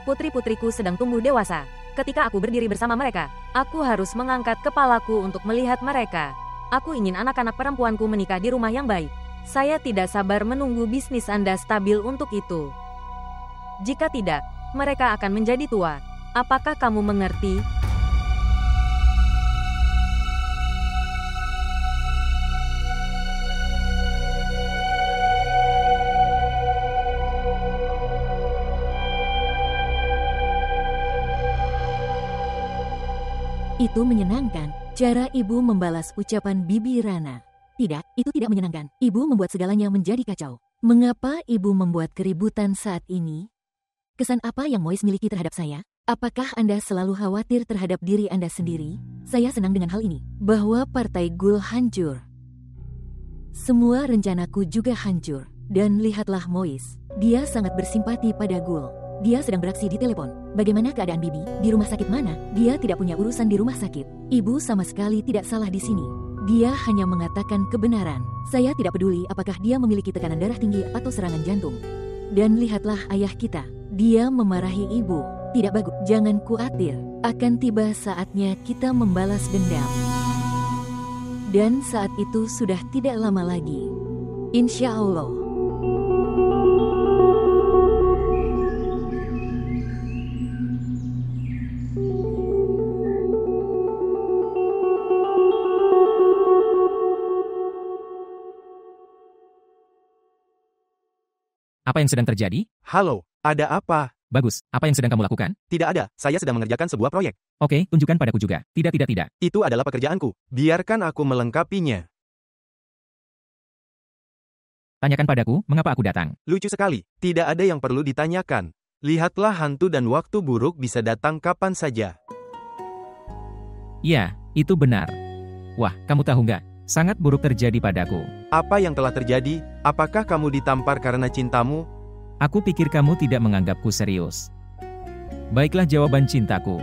Putri-putriku sedang tumbuh dewasa. Ketika aku berdiri bersama mereka, aku harus mengangkat kepalaku untuk melihat mereka. Aku ingin anak-anak perempuanku menikah di rumah yang baik. Saya tidak sabar menunggu bisnis Anda stabil untuk itu. Jika tidak, mereka akan menjadi tua. Apakah kamu mengerti? Itu menyenangkan, cara ibu membalas ucapan Bibi Rana. Tidak, itu tidak menyenangkan. Ibu membuat segalanya menjadi kacau. Mengapa ibu membuat keributan saat ini? Kesan apa yang Mois miliki terhadap saya? Apakah Anda selalu khawatir terhadap diri Anda sendiri? Saya senang dengan hal ini, bahwa Partai Ghoul hancur. Semua rencanaku juga hancur. Dan lihatlah Mois, dia sangat bersimpati pada Ghoul. Dia sedang beraksi di telepon. Bagaimana keadaan Bibi? Di rumah sakit mana? Dia tidak punya urusan di rumah sakit. Ibu sama sekali tidak salah di sini. Dia hanya mengatakan kebenaran. Saya tidak peduli apakah dia memiliki tekanan darah tinggi atau serangan jantung. Dan lihatlah ayah kita. Dia memarahi ibu. Tidak bagus. Jangan khawatir. Akan tiba saatnya kita membalas dendam. Dan saat itu sudah tidak lama lagi. Insya Allah. Apa yang sedang terjadi? Halo, ada apa? Bagus, apa yang sedang kamu lakukan? Tidak ada, saya sedang mengerjakan sebuah proyek. Oke, tunjukkan padaku juga. Tidak. Itu adalah pekerjaanku. Biarkan aku melengkapinya. Tanyakan padaku, mengapa aku datang? Lucu sekali, tidak ada yang perlu ditanyakan. Lihatlah hantu dan waktu buruk bisa datang kapan saja. Ya, itu benar. Wah, kamu tahu nggak? Sangat buruk terjadi padaku. Apa yang telah terjadi? Apakah kamu ditampar karena cintamu? Aku pikir kamu tidak menganggapku serius. Baiklah jawaban cintaku.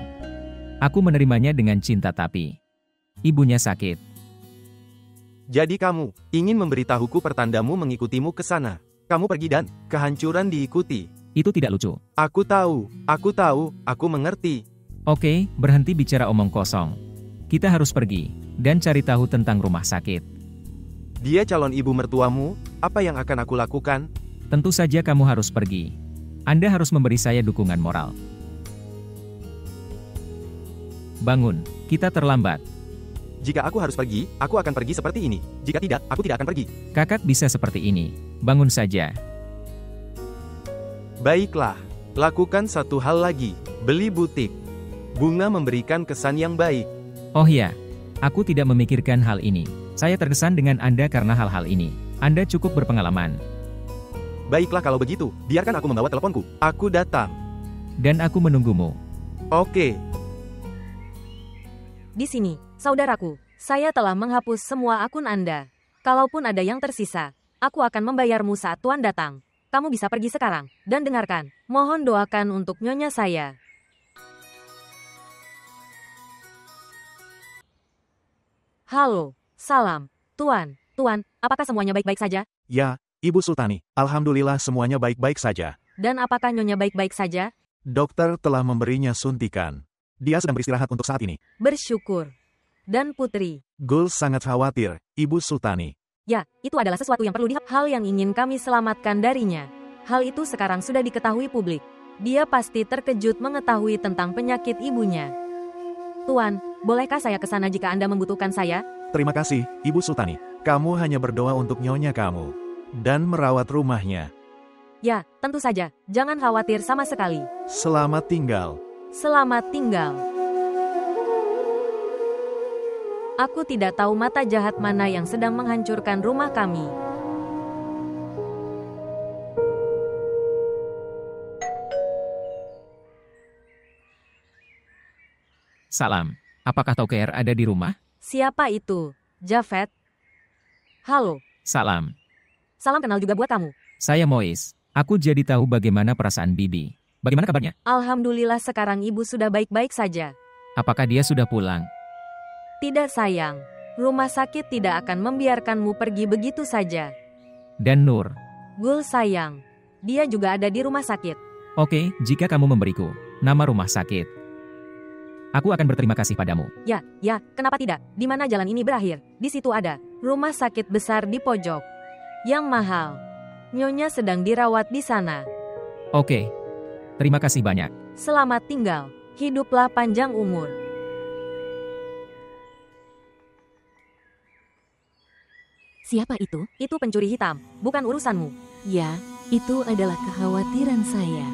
Aku menerimanya dengan cinta tapi ibunya sakit. Jadi kamu ingin memberitahuku pertandamu mengikutimu ke sana. Kamu pergi dan kehancuran diikuti. Itu tidak lucu. Aku tahu, aku mengerti. Oke, berhenti bicara omong kosong. Kita harus pergi dan cari tahu tentang rumah sakit. Dia calon ibu mertuamu, apa yang akan aku lakukan? Tentu saja kamu harus pergi. Anda harus memberi saya dukungan moral. Bangun, kita terlambat. Jika aku harus pergi, aku akan pergi seperti ini. Jika tidak, aku tidak akan pergi. Kakak bisa seperti ini. Bangun saja. Baiklah, lakukan satu hal lagi. Beli butik. Bunga memberikan kesan yang baik. Oh ya, aku tidak memikirkan hal ini. Saya terkesan dengan Anda karena hal-hal ini. Anda cukup berpengalaman. Baiklah kalau begitu, biarkan aku membawa teleponku. Aku datang. Dan aku menunggumu. Oke. Di sini, saudaraku, saya telah menghapus semua akun Anda. Kalaupun ada yang tersisa, aku akan membayarmu saat Tuan datang. Kamu bisa pergi sekarang, dan dengarkan. Mohon doakan untuk nyonya saya. Halo, salam, Tuan, apakah semuanya baik-baik saja? Ya, Ibu Sultani, alhamdulillah semuanya baik-baik saja. Dan apakah nyonya baik-baik saja? Dokter telah memberinya suntikan. Dia sedang beristirahat untuk saat ini. Bersyukur. Dan Putri. Ghoul sangat khawatir, Ibu Sultani. Ya, itu adalah sesuatu yang perlu hal yang ingin kami selamatkan darinya. Hal itu sekarang sudah diketahui publik. Dia pasti terkejut mengetahui tentang penyakit ibunya. Tuan, bolehkah saya ke sana jika Anda membutuhkan saya? Terima kasih, Ibu Sultani. Kamu hanya berdoa untuk nyonya kamu. Dan merawat rumahnya. Ya, tentu saja. Jangan khawatir sama sekali. Selamat tinggal. Selamat tinggal. Aku tidak tahu mata jahat mana yang sedang menghancurkan rumah kami. Salam, apakah Toker ada di rumah? Siapa itu? Javed? Halo, Salam, salam kenal juga buat kamu. saya Mois. Aku jadi tahu bagaimana perasaan Bibi. Bagaimana kabarnya? Alhamdulillah sekarang ibu sudah baik-baik saja. Apakah dia sudah pulang? Tidak sayang, rumah sakit tidak akan membiarkanmu pergi begitu saja. Dan Nur? Gul sayang, dia juga ada di rumah sakit. Oke, jika kamu memberiku nama rumah sakit, aku akan berterima kasih padamu. Ya, kenapa tidak? Di mana jalan ini berakhir? Di situ ada rumah sakit besar di pojok. Yang mahal. Nyonya sedang dirawat di sana. Oke, terima kasih banyak. Selamat tinggal. Hiduplah panjang umur. Siapa itu? Itu pencuri hitam, bukan urusanmu. Ya, itu adalah kekhawatiran saya.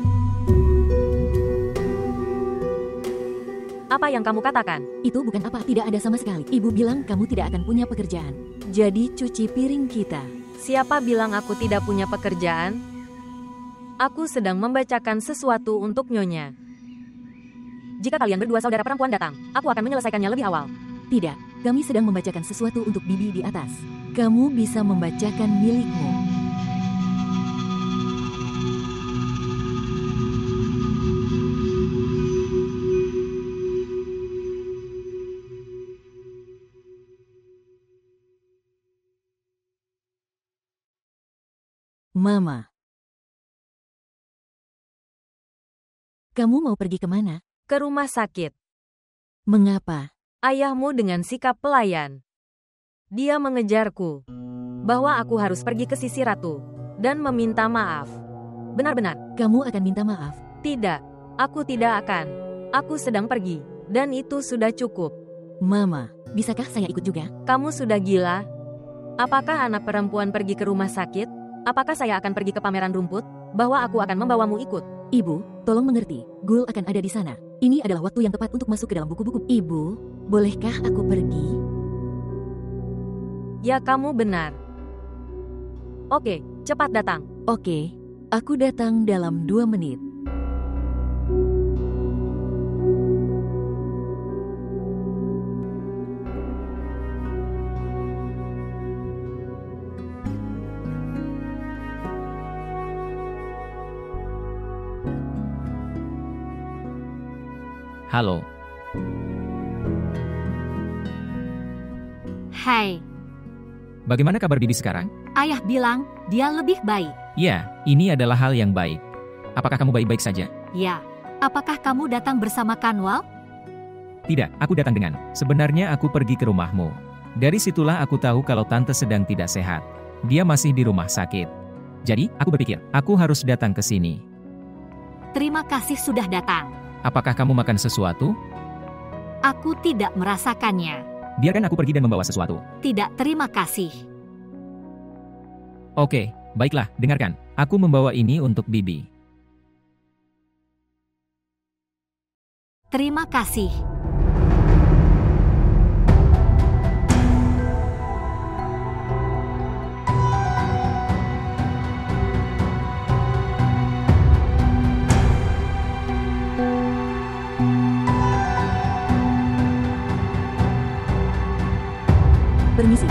Apa yang kamu katakan? Itu bukan apa, tidak ada sama sekali. Ibu bilang kamu tidak akan punya pekerjaan. Jadi cuci piring kita. Siapa bilang aku tidak punya pekerjaan? Aku sedang membacakan sesuatu untuk Nyonya. Jika kalian berdua saudara perempuan datang, aku akan menyelesaikannya lebih awal. Tidak, kami sedang membacakan sesuatu untuk Bibi di atas. Kamu bisa membacakan milikmu. Mama. Kamu mau pergi kemana? Ke rumah sakit. Mengapa? Ayahmu dengan sikap pelayan. Dia mengejarku. Bahwa aku harus pergi ke sisi ratu. Dan meminta maaf. Benar-benar. Kamu akan minta maaf? Tidak. Aku tidak akan. Aku sedang pergi. Dan itu sudah cukup. Mama, bisakah saya ikut juga? Kamu sudah gila? Apakah anak perempuan pergi ke rumah sakit? Apakah saya akan pergi ke pameran rumput? Bahwa aku akan membawamu ikut. Ibu, tolong mengerti. Gul akan ada di sana. Ini adalah waktu yang tepat untuk masuk ke dalam buku-buku. Ibu, bolehkah aku pergi? Ya, kamu benar. Oke, cepat datang. Oke, aku datang dalam 2 menit. Halo, Hai, bagaimana kabar Bibi sekarang? ayah bilang dia lebih baik. Ya, ini adalah hal yang baik. Apakah kamu baik-baik saja? Ya, apakah kamu datang bersama Kanwal? Tidak, aku datang dengan. Sebenarnya aku pergi ke rumahmu. Dari situlah aku tahu kalau tante sedang tidak sehat. Dia masih di rumah sakit. Jadi, aku berpikir, aku harus datang ke sini. Terima kasih sudah datang. Apakah kamu makan sesuatu? Aku tidak merasakannya. Biarkan aku pergi dan membawa sesuatu. Tidak, terima kasih. Oke, baiklah, dengarkan. Aku membawa ini untuk Bibi. Terima kasih. Permisi.